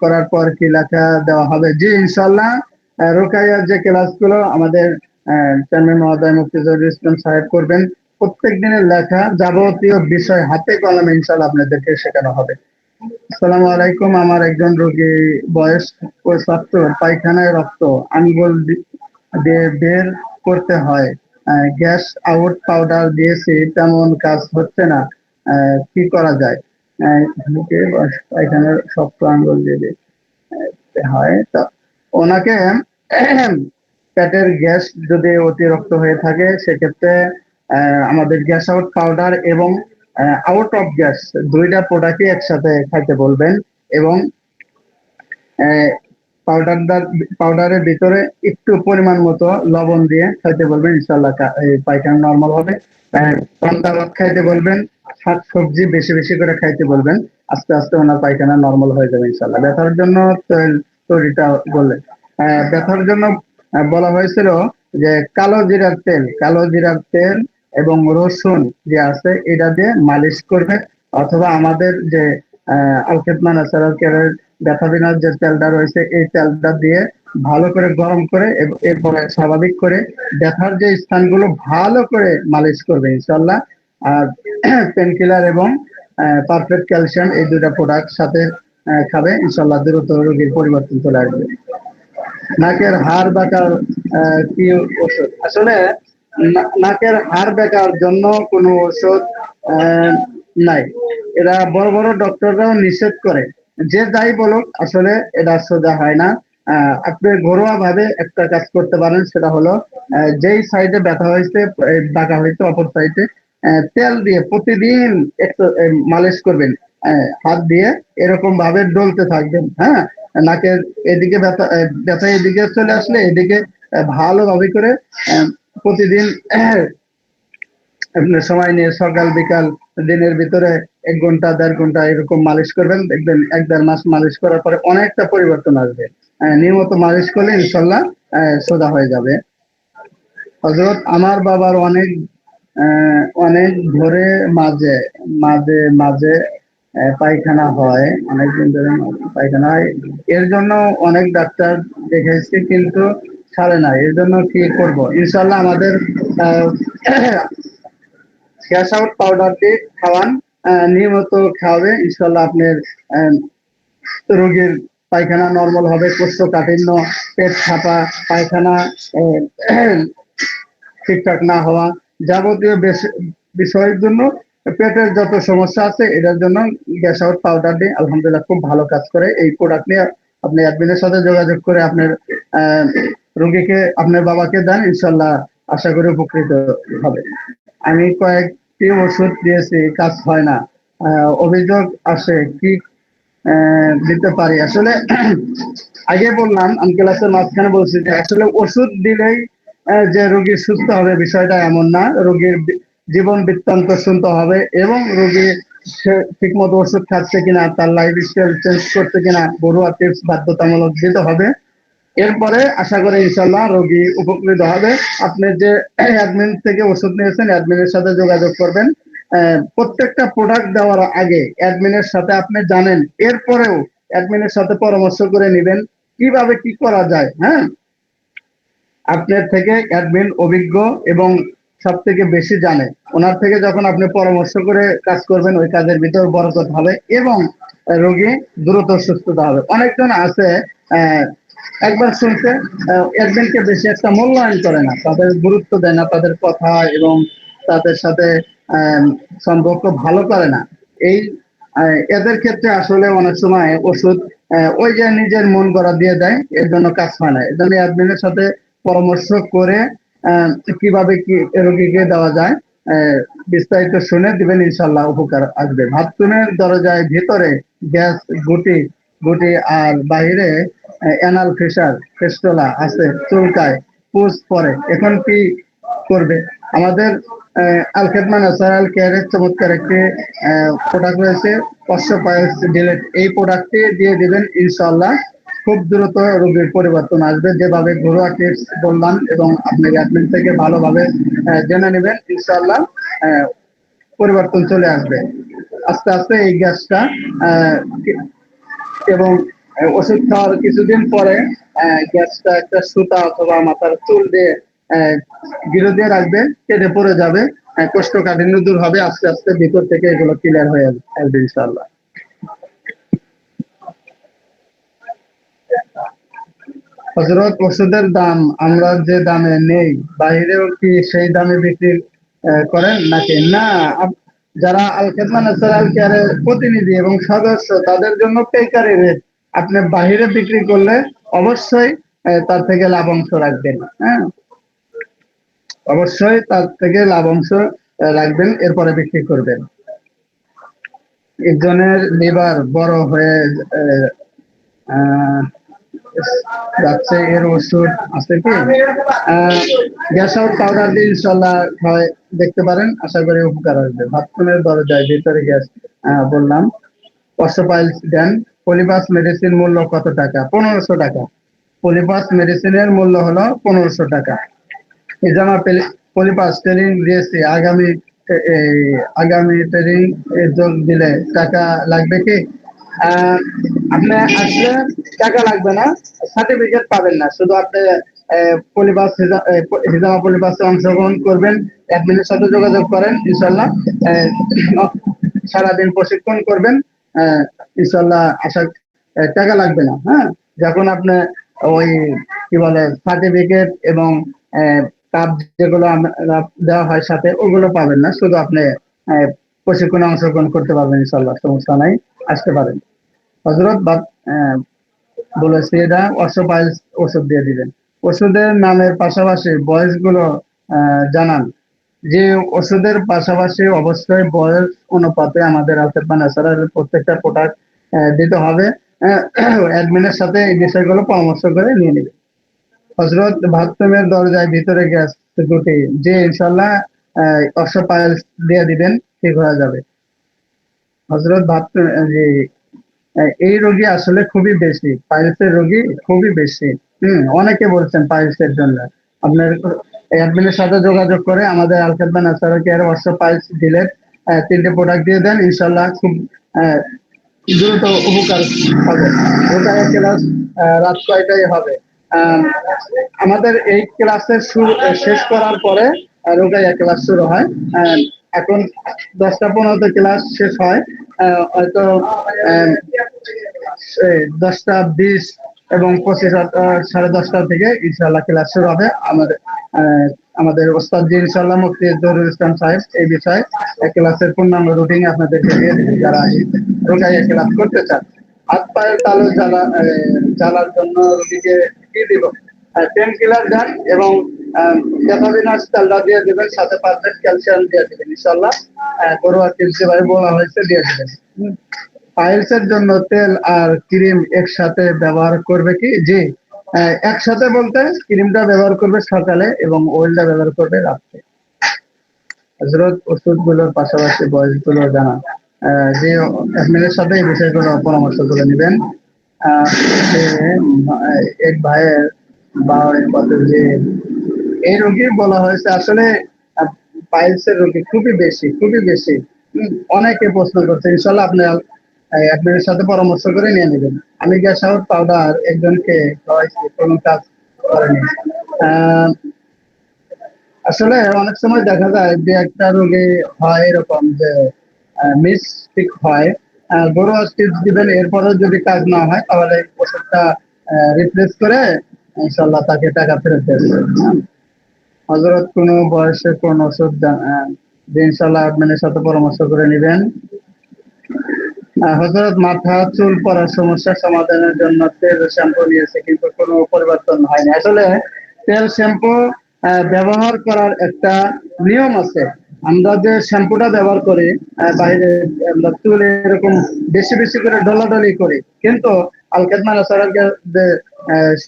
করার পর কি লেখা দেওয়া হবে? জি ইনশাল্লাহ। রোকাইয়ার যে ক্লাসগুলো আমাদের চেয়ারম্যান মহোদয় মুফতি জহিরুল ইসলাম সাহেব করবেন, প্রত্যেক দিনের লেখা যাবতীয় বিষয় হাতে কলমে ইনশাল্লাহ আপনাদেরকে শেখানো হবে। আসসালামু আলাইকুম। আমার একজন রোগী বয়স 75, পায়খানায় রক্ত আঙ্গুল দিয়ে বের করতে হয়, গ্যাস আউট পাউডার দিয়েছি তেমন কাজ হচ্ছে না, কি করা যায়? পায়খানার শক্ত আঙ্গুল দিয়ে দিতে হয়। তো ওনাকে পেটের গ্যাস যদি অতিরিক্ত হয়ে থাকে সেক্ষেত্রে আমাদের গ্যাস আউট পাউডার এবং আউট অফ গ্যাস দুইটা প্রোডাক্টই একসাথে খাইতে বলবেন, এবং পাউডারের ভিতরে একটু পরিমাণ মতো লবণ দিয়ে খাইতে বলবেন ইনশাল্লাহ। পায়খানা নর্মাল হবে। পান্তা ভাত খাইতে বলবেন, শাকসবজি বেশি বেশি করে খাইতে বলবেন। আস্তে আস্তে ওনার পায়খানা নর্মাল হয়ে যাবে ইনশাল্লাহ। ব্যথার জন্য তৈরিটা বললেন। ব্যথার জন্য বলা হয়েছিল যে কালো জিরার তেল এবং রসুন যে আছে এটা দিয়ে মালিশ করবে, অথবা আমাদের যে আলখেদমা ন্যাচারাল কেয়ারের ব্যথা বিনাশ যে তেলটা রয়েছে এই তেলটা দিয়ে ভালো করে গরম করে এরপরে স্বাভাবিক করে ব্যথার যে স্থানগুলো ভালো করে মালিশ করবে ইনশাল্লাহ। আর পেনকিলার এবং পারফেক্ট ক্যালসিয়াম এই দুটা প্রোডাক্ট সাথে খাবে ইনশাল্লাহ, দ্রুত রোগীর পরিবর্তন চলে আসবে। নাকের হাড় বাঁকার কি ওষুধ? আসলে নাকের হাড় বাঁকার জন্য কোনো ওষুধ নাই। এরা বড় বড় ডক্টররাও নিষেধ করে। যে যাই বলুক আসলে এটা সোজা হয় না। আপনি ঘরোয়া ভাবে একটা কাজ করতে পারেন, সেটা হলো যেই সাইডে ব্যথা হয়েছে বাঁকা হয়েছে অপর সাইডে তেল দিয়ে প্রতিদিন একটু মালিশ করবেন। হাত দিয়ে এরকম ভাবে ডলতে থাকবেন। হ্যাঁ, নাকের এদিকে ব্যথা এদিকে চলে আসলে এদিকে ভালোভাবে করে প্রতিদিন আপনার সময় নিয়ে সকাল বিকাল দিনের ভিতরে 1 ঘন্টা 1.5 ঘন্টা এরকম মালিশ করবেন। দেখবেন 1-1.5 মাস মালিশ করার পরে অনেকটা পরিবর্তন আসবে। নিয়মিত মালিশ করলে ইনশাল্লাহ সোজা হয়ে যাবে। হযরত আমার বাবার অনেক ধরে মাঝে মাঝে মাঝে পায়খানা হয়, অনেকদিন ধরে পায়খানা হয়। এর জন্য অনেক ডাক্তার দেখেছি কিন্তু ছাড়ে না, এর জন্য কি করব? ইনশাল্লাহ আমাদের গ্যাস আউট পাউডার দিয়ে খাওয়ান, নিয়মিত খাওয়াবে ইনশাল্লাহ। আপনার রোগীর পায়খানা নর্মাল হবে, কোষ্ঠকাঠিন্য, পেট ফাঁপা, পায়খানা ঠিকঠাক না হওয়া, যাবতীয় বিষয়ের জন্য, পেটের যত সমস্যা আছে এটার জন্য গ্যাস আউট পাউডার দিয়ে আলহামদুলিল্লাহ খুব ভালো কাজ করে। এই প্রোডাক্ট নিয়ে আপনি অ্যাডমিনের সাথে যোগাযোগ করে আপনার রোগীকে, আপনার বাবাকে দেন, ইনশাল্লাহ আশা করি উপকৃত হবে। আমি কয়েকটি ওষুধ দিয়েছি, কাজ হয় না, অভিযোগ আসে, কি দিতে পারি? আসলে আগে বললাম, আমি ক্লাসের মাঝখানে বলছি যে আসলে ওষুধ দিলেই যে রোগী সুস্থ হবে বিষয়টা এমন না। রোগীর জীবন বৃত্তান্ত শুনতে হবে এবং রোগী সে ঠিক মতো ওষুধ খাচ্ছে কিনা, তার লাইফস্টাইল চেঞ্জ করছে কিনা, ঘরোয়া টিপস বাধ্যতামূলক দিতে হবে। এরপরে আশা করি ইনশাল্লাহ রোগী উপকৃত হবে। আপনি যে অ্যাডমিন থেকে ওষুধ নিয়েছেন, অ্যাডমিনের সাথে যোগাযোগ করবেন। প্রত্যেকটা প্রোডাক্ট দেওয়ার আগে অ্যাডমিনের সাথে আপনি জানেন, এরপরেও অ্যাডমিনের সাথে পরামর্শ করে নেবেন কিভাবে কি করা যায়। হ্যাঁ, আপনার থেকে অ্যাডমিন অভিজ্ঞ এবং সব থেকে বেশি জানে। ওনার থেকে যখন আপনি পরামর্শ করে কাজ করবেন, ওই কাজের ভিতর বরকত হবে এবং রোগী দ্রুত সুস্থতা হবে। অনেকজন আছে একবার শুনছে, অ্যাডমিনকে বেশি একটা মূল্যায়ন করে না, তাদের গুরুত্ব দেয় না, তাদের কথা এবং তাদের সাথে সম্পর্ক ভালো করে না। এই এদের ক্ষেত্রে আসলে অনেক সময় ওষুধ ওই যে নিজের মন গড়া দিয়ে দেয়, এর জন্য কাজ হয় না। এর জন্য অ্যাডমিনের সাথে পরামর্শ করে কিভাবে কি রোগীকে দেওয়া যায় বিস্তারিত শুনে দিবেন, ইনশাল্লাহ উপকার আসবে। বাথরুমের দরজায় ভিতরে গ্যাস, গুটি গুটি আর বাহিরে অ্যানাল ফিসার, ফেস্টোলা আছে, চুলকায়, পুজ পরে, এখন কি করবে? আমাদের আল খেদমা ন্যাচারাল কেয়ারের চমৎকার একটি প্রোডাক্ট রয়েছে, অশ্বপায়স ডিলেট। এই প্রোডাক্টটি দিয়ে দিবেন, ইনশাল্লাহ খুব দ্রুত রোগীর পরিবর্তন আসবে। যেভাবে ঘরোয়া টিপস বললাম এবং আপনি অ্যাডমিন থেকে ভালোভাবে জেনে নেবেন, ইনশাল্লাহ পরিবর্তন চলে আসবে আস্তে আস্তে। এই গ্যাসটা এবং ওষুধ খাওয়ার কিছুদিন পরে গ্যাসটা একটা সুতা অথবা মাথার চুল দিয়ে গিরো দিয়ে রাখবে, কেটে পড়ে যাবে, কোষ্ঠকাঠিন্য দূর হবে, আস্তে আস্তে ভিতর থেকে এগুলো ক্লিয়ার হয়ে আসবে ইনশাআল্লাহ। হযরত, ওষুধের দাম আমরা যে দামে নেই, বাইরেও কি সেই দামে বিক্রি করেন নাকি? না, যারা আল খেদমা ন্যাচারাল কেয়ারের প্রতিনিধি এবং সদস্য, তাদের জন্য পেইকারি রেট। আপনি বাহিরে বিক্রি করলে অবশ্যই তার থেকে লাভ অংশ রাখবেন। হ্যাঁ, অবশ্যই তার থেকে লাভ অংশ রাখবেন, এরপরে বিক্রি করবেন। একজনের লিভার বড় হয়ে যাচ্ছে, এর ওষুধ আছে কি? গ্যাস আউট পাউডার দিয়ে ইনশাল্লাহ দেখতে পারেন, আশা করি উপকার আসবে। বাথরুমের দরজায় ভিতরে গ্যাস বললাম, অস্ট্রোপাইলস দেন। পলিপাস মেডিসিন মূল্য কত টাকা? 1500 টাকা। পলিপাস মেডিসিনের মূল্য হলো 1500 টাকা। হিজামা পলিপাস ট্রেনিং দিয়েছি, আগামী ট্রেনিং যোগ দিলে টাকা লাগবে কি? আপনি আসলে টাকা লাগবে না, সার্টিফিকেট পাবেন না, শুধু আপনি পলিপাস হিজামা পলিপাসে অংশগ্রহণ করবেন, অ্যাডমিনের সাথে যোগাযোগ করেন, ইনশাল্লাহ সারাদিন প্রশিক্ষণ করবেন, ইনশাল্লাহ আশা টাকা লাগবে না। হ্যাঁ, যখন আপনি ওই কি বলে সার্টিফিকেট এবং কাপ যেগুলো দেওয়া হয় সাথে, ওগুলো পাবেন না, শুধু আপনি প্রশিক্ষণে অংশগ্রহণ করতে পারবেন, ইনশাল্লাহ সমস্যা নাই, আসতে পারেন। হযরত বলেছি এটা অস্ট্রোপাইলস ওষুধ দিয়ে দিবেন। ওষুধের নামের পাশাপাশি বয়সগুলো জানান। যে ওষুধের পাশাপাশি অবশ্যই বয়স অনুপাতে আমাদের আল খেদমা ন্যাচারালের প্রত্যেকটা প্রোডাক্ট দিতে হবে। অ্যাডমিনের সাথে এই বিষয়গুলো পরামর্শ করে নিয়ে নেবে। হযরত, বাথরুমের দরজায় ভিতরে গ্যাস, গুটি, যে ইনশাল্লাহ অস্ট্রোপাইলস দিয়ে দিবেন, ঠিক হয়ে যাবে। হযরত, বাথরুম এই রোগী আসলে খুবই বেশি, পাইলসের রোগী খুবই বেশি। অনেকে বলছেন পাইলসের জন্য। আপনার অ্যাডমিনের সাথে যোগাযোগ করে আমাদের আল খেদমা ন্যাচারাল কেয়ার অস্ট্রোপাইলস ডিলেট 3টে প্রোডাক্ট দিয়ে দেন, ইনশাল্লাহ খুব দ্রুত উপকার হবে। ওটা ক্লাস রাত কয়টায় হবে? আহ, আমাদের এই ক্লাসের শেষ করার পরে রোগাইয়া ক্লাস শুরু হয়। আহ, এখন 10টা 15তে ক্লাস শেষ হয়। হয়তো 10টা 20 এবং 25 10:30 থেকে ইনশাআল্লাহ ক্লাস শুরু হবে। আমাদের ওস্তাদ জি ইনশাআল্লাহ মুফতি জহুরুল ইসলাম সাহেব এই বিষয়ে ক্লাসের পূর্ণাঙ্গ রুটিন আপনাদেরকে দিয়ে দেবেন, যারা রোগাইয়া ক্লাস করতে চান। হাত পায়ের তালু জ্বালার জন্য রোগীকে কি দিব, পেন কিলার দেন এবং ক্যাথাবিনাস তেলটা দিয়ে দেবেন, সাথে 5 ক্যালসিয়াম দিয়ে দেবেন ইনশাআল্লাহ। ঘরোয়া টিপস যেভাবে বলা হয়েছে দিয়ে দেবেন। পাইলসের জন্য তেল আর ক্রিম একসাথে ব্যবহার করবে কি? জি, একসাথে বলতে ক্রিমটা ব্যবহার করবে সকালে এবং অয়েলটা ব্যবহার করবে রাত্রে। হযরত ওষুধগুলোর পাশাপাশি বয়সগুলো জানান। যে আপনাদের সাথে এই বিষয়গুলো পরামর্শ করে নেবেন। এক ভাইয়ের বাড়ির কথা যে এই রোগী বলা হয়েছে আসলে পাইলসের রোগী খুবই বেশি, খুবই বেশি। অনেকে প্রশ্ন করছে, ইনশাল্লাহ আপনি আপনাদের সাথে পরামর্শ করে নিয়ে নেবেন। আমি গ্যাস আউট পাউডার একজনকে খাওয়াইছি, কোনো কাজ করেনি। আসলে অনেক সময় দেখা যায় যে একটা রোগী হয় এরকম যে মিসফিট হয়, ঘরোয়া টিপস দিবেন, এরপরেও যদি কাজ না হয় তাহলে ওষুধটা রিপ্লেস করে ইনশাল্লাহ তাকে টাকা ফেরত দেবে। হযরত কোনো বয়সে কোন ওষুধ যে ইনশাল্লাহ আপনাদের সাথে পরামর্শ করে নেবেন। হযরত মাথা চুল পড়ার সমস্যার সমাধানের জন্য তেল শ্যাম্পু নিয়েছে কিন্তু কোনো পরিবর্তন হয়নি। আসলে তেল শ্যাম্পু ব্যবহার করার একটা নিয়ম আছে। আমরা যে শ্যাম্পুটা ব্যবহার করি বাইরে, আমরা চুল এরকম বেশি বেশি করে ডলাডলি করি, কিন্তু আলকাতমা নাসারার যে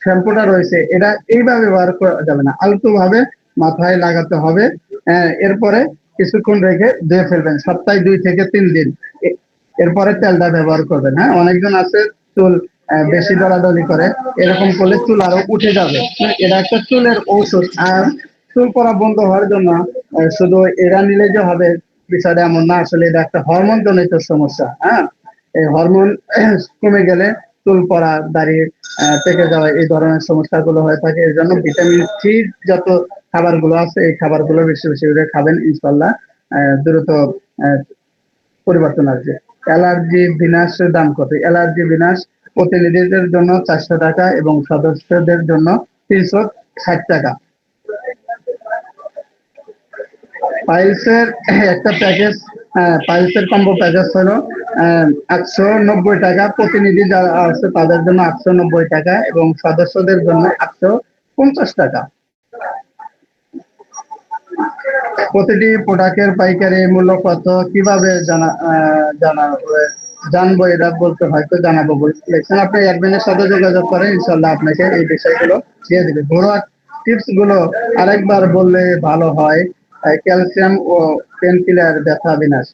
শ্যাম্পুটা রয়েছে এটা এইভাবে ব্যবহার করা যাবে না, আলতু ভাবে মাথায় লাগাতে হবে। এরপরে কিছুক্ষণ রেখে ধুয়ে ফেলবেন, সপ্তাহে 2 থেকে 3 দিন। এরপরে তেলটা ব্যবহার করবেন। হ্যাঁ, অনেকজন আছে চুল বেশি দলাদলি করে, এরকম করলে চুল আরো উঠে যাবে। এটা একটা চুলের ঔষধ। আর চুল পড়া বন্ধ হওয়ার জন্য শুধু এরা নিলে যে হবে বিষয়টা এমন না, আসলে এটা একটা হরমোন জনিত সমস্যা। হ্যাঁ, এই হরমোন কমে গেলে চুল পড়া, দাঁড়িয়ে পেকে যাওয়া, এই ধরনের সমস্যাগুলো হয়ে থাকে। এর জন্য ভিটামিন সি যত খাবারগুলো আছে এই খাবারগুলো বেশি বেশি করে খাবেন, ইনশাল্লাহ দ্রুত পরিবর্তন আসবে। অ্যালার্জি বিনাশের দাম কত? অ্যালার্জি বিনাশ প্রতিনিধিদের জন্য 400 টাকা এবং সদস্যদের জন্য 360 টাকা। পাইলসের একটা প্যাকেজ, পাইলসের কম্বো প্যাকেজ হলো 890 টাকা। প্রতিনিধি যারা আছে তাদের জন্য 890 টাকা এবং সদস্যদের জন্য 850 টাকা। প্রতিটি প্রোডাক্টের পাইকারি মূল্য কত কিভাবে জানবো, এটা বলতে হয়তো জানাবো বলেছেন। আপনি অ্যাডমিনের সাথে যোগাযোগ করেন, ইনশাল্লাহ আপনাকে এই বিষয়গুলো দিয়ে দিবে। ঘরোয়া টিপস গুলো আরেকবার বললে ভালো হয়। ক্যালসিয়াম ও পেন কিলার, ব্যথা বিনাশ।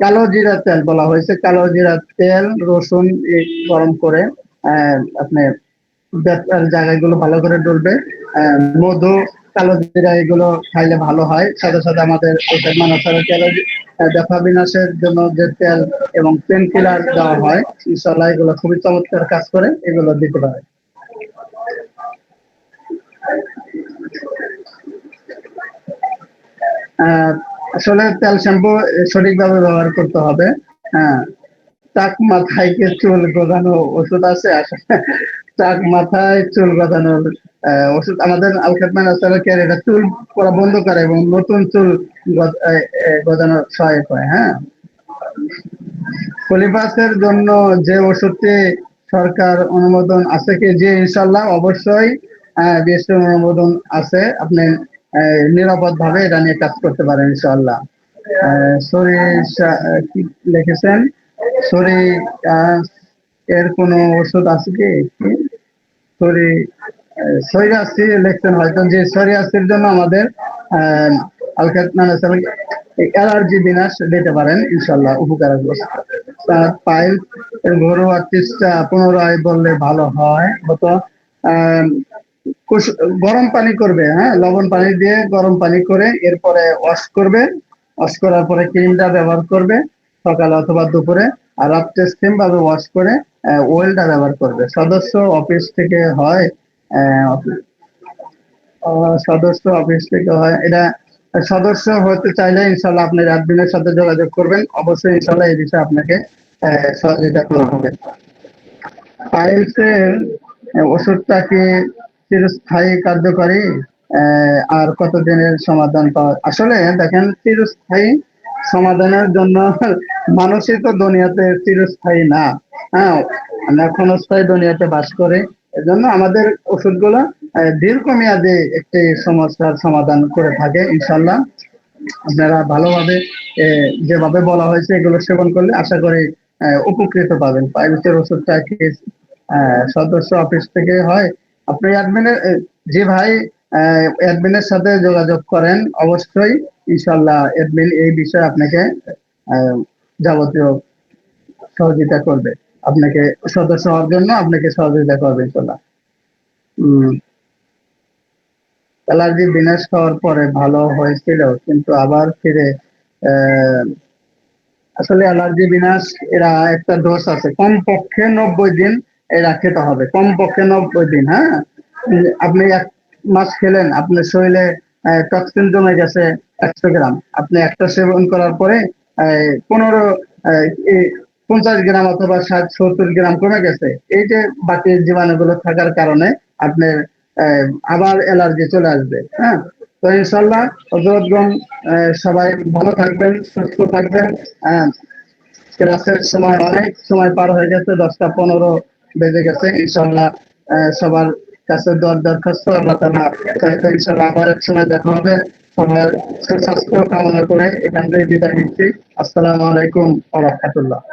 কালো জিরা তেল বলা হয়েছে, কালো জিরা তেল রসুন গরম করে আপনি ব্যথার জায়গাগুলো ভালো করে ডলবে। মধু, কালো জিরা এগুলো খাইলে ভালো হয়। সাথে সাথে আমাদের ব্যথা বিনাশের জন্য যে তেল এবং পেন কিলার দেওয়া হয়, ইনশাল্লাহ এগুলো খুবই চমৎকার কাজ করে, এগুলো দিতে পারে। আসলে তেল শ্যাম্পু সঠিকভাবে ব্যবহার করতে হবে। হ্যাঁ, টাক মাথায় কি চুল গজানো ওষুধ আছে? আসলে টাক মাথায় চুল গজানোর ওষুধ আমাদের আলখাতমান এটা চুল পড়া বন্ধ করে এবং নতুন চুল গজানোর সহায়ক হয়। হ্যাঁ, পলিপাসের জন্য যে ওষুধটি সরকার অনুমোদন আছে কি? যে ইনশাল্লাহ অবশ্যই বিএসটি অনুমোদন আছে। আপনি নিরাপদ ভাবে এটা নিয়ে কাজ করতে পারেন ইনশাল্লাহ। কি লিখেছেন? সরি, এর কোনো ওষুধ আছে কি? সরি, সরিয়াসি লিখছেন হয়তো। যে সরিয়াসির জন্য আমাদের অ্যালার্জি বিনাশ দিতে পারেন, ইনশাল্লাহ উপকার আসবে। পাইল ঘরোয়া টিপসটা পুনরায় বললে ভালো হয়। গরম পানি করবে, হ্যাঁ, লবণ পানি দিয়ে গরম পানি করে এরপরে ওয়াশ করবে। ওয়াশ করার পরে ক্রিমটা ব্যবহার করবে সকালে অথবা দুপুরে, আর রাত্রে সেম ভাবে ওয়াশ করে ওয়েলটা ব্যবহার করবে। সদস্য অফিস থেকে হয় সদস্য অফিস থেকে হয় এটা। সদস্য হতে চাইলে ইনশাল্লাহ আপনি অ্যাডমিনের সাথে যোগাযোগ করবেন, অবশ্যই ইনশাল্লাহ এই বিষয়ে আপনাকে সহযোগিতা করা হবে। পাইলসের ওষুধটা কি চিরস্থায়ী কার্যকরী, আর কতদিনের সমাধান পাওয়া? আসলে দেখেন, চিরস্থায়ী সমাধানের জন্য মানুষই তো দুনিয়াতে চিরস্থায়ী না। হ্যাঁ, আমরা ক্ষণস্থায়ী দুনিয়াতে বাস করি। এজন্য আমাদের ওষুধগুলো দীর্ঘমেয়াদী একটি সমস্যার সমাধান করে থাকে ইনশাল্লাহ। আপনারা ভালোভাবে যেভাবে বলা হয়েছে এগুলো সেবন করলে আশা করি উপকৃত পাবেন। পাইলসের ওষুধটা কি সদস্য অফিস থেকে হয়? আপনি অ্যাডমিনের যে ভাই অ্যাডমিনের সাথে যোগাযোগ করেন, অবশ্যই ইনশাল্লাহ অ্যাডমিন এই বিষয়ে আপনাকে যাবতীয় সহযোগিতা করবে, আপনাকে সদস্য হওয়ার জন্য আপনাকে সহযোগিতা করবে ইনশাল্লাহ। অ্যালার্জি বিনাশ হওয়ার পরে ভালো হয়েছিল, কিন্তু আবার ফিরে আসলে অ্যালার্জি বিনাশ এরা একটা ডোজ আছে, কমপক্ষে 90 দিন এরা খেতে হবে, কমপক্ষে 90 দিন। হ্যাঁ, আপনি 1 মাস খেলেন, আপনার শরীরে টক্সিন জমে গেছে 100 গ্রাম, আপনি একটা সেবন করার পরে 50 গ্রাম অথবা 60-70 গ্রাম কমে গেছে। এই যে বাকি জীবাণুগুলো থাকার কারণে আপনার আবার অ্যালার্জি চলে আসবে। হ্যাঁ, তো ইনশাল্লাহ হযরতগণ সবাই ভালো থাকবেন, সুস্থ থাকবেন। ক্লাসের সময় অনেক সময় পার হয়ে গেছে, 10টা 15 বেজে গেছে। ইনশাল্লাহ সবার কাছে দরখাস্ত, আল্লাহ তাআলা ইনশাল্লাহ আবার এক সময় দেখা হবে। সবার সুস্বাস্থ্য কামনা করে এখান থেকে বিদায় নিচ্ছি। আসসালামু আলাইকুম ওয়া রাহমাতুল্লাহ।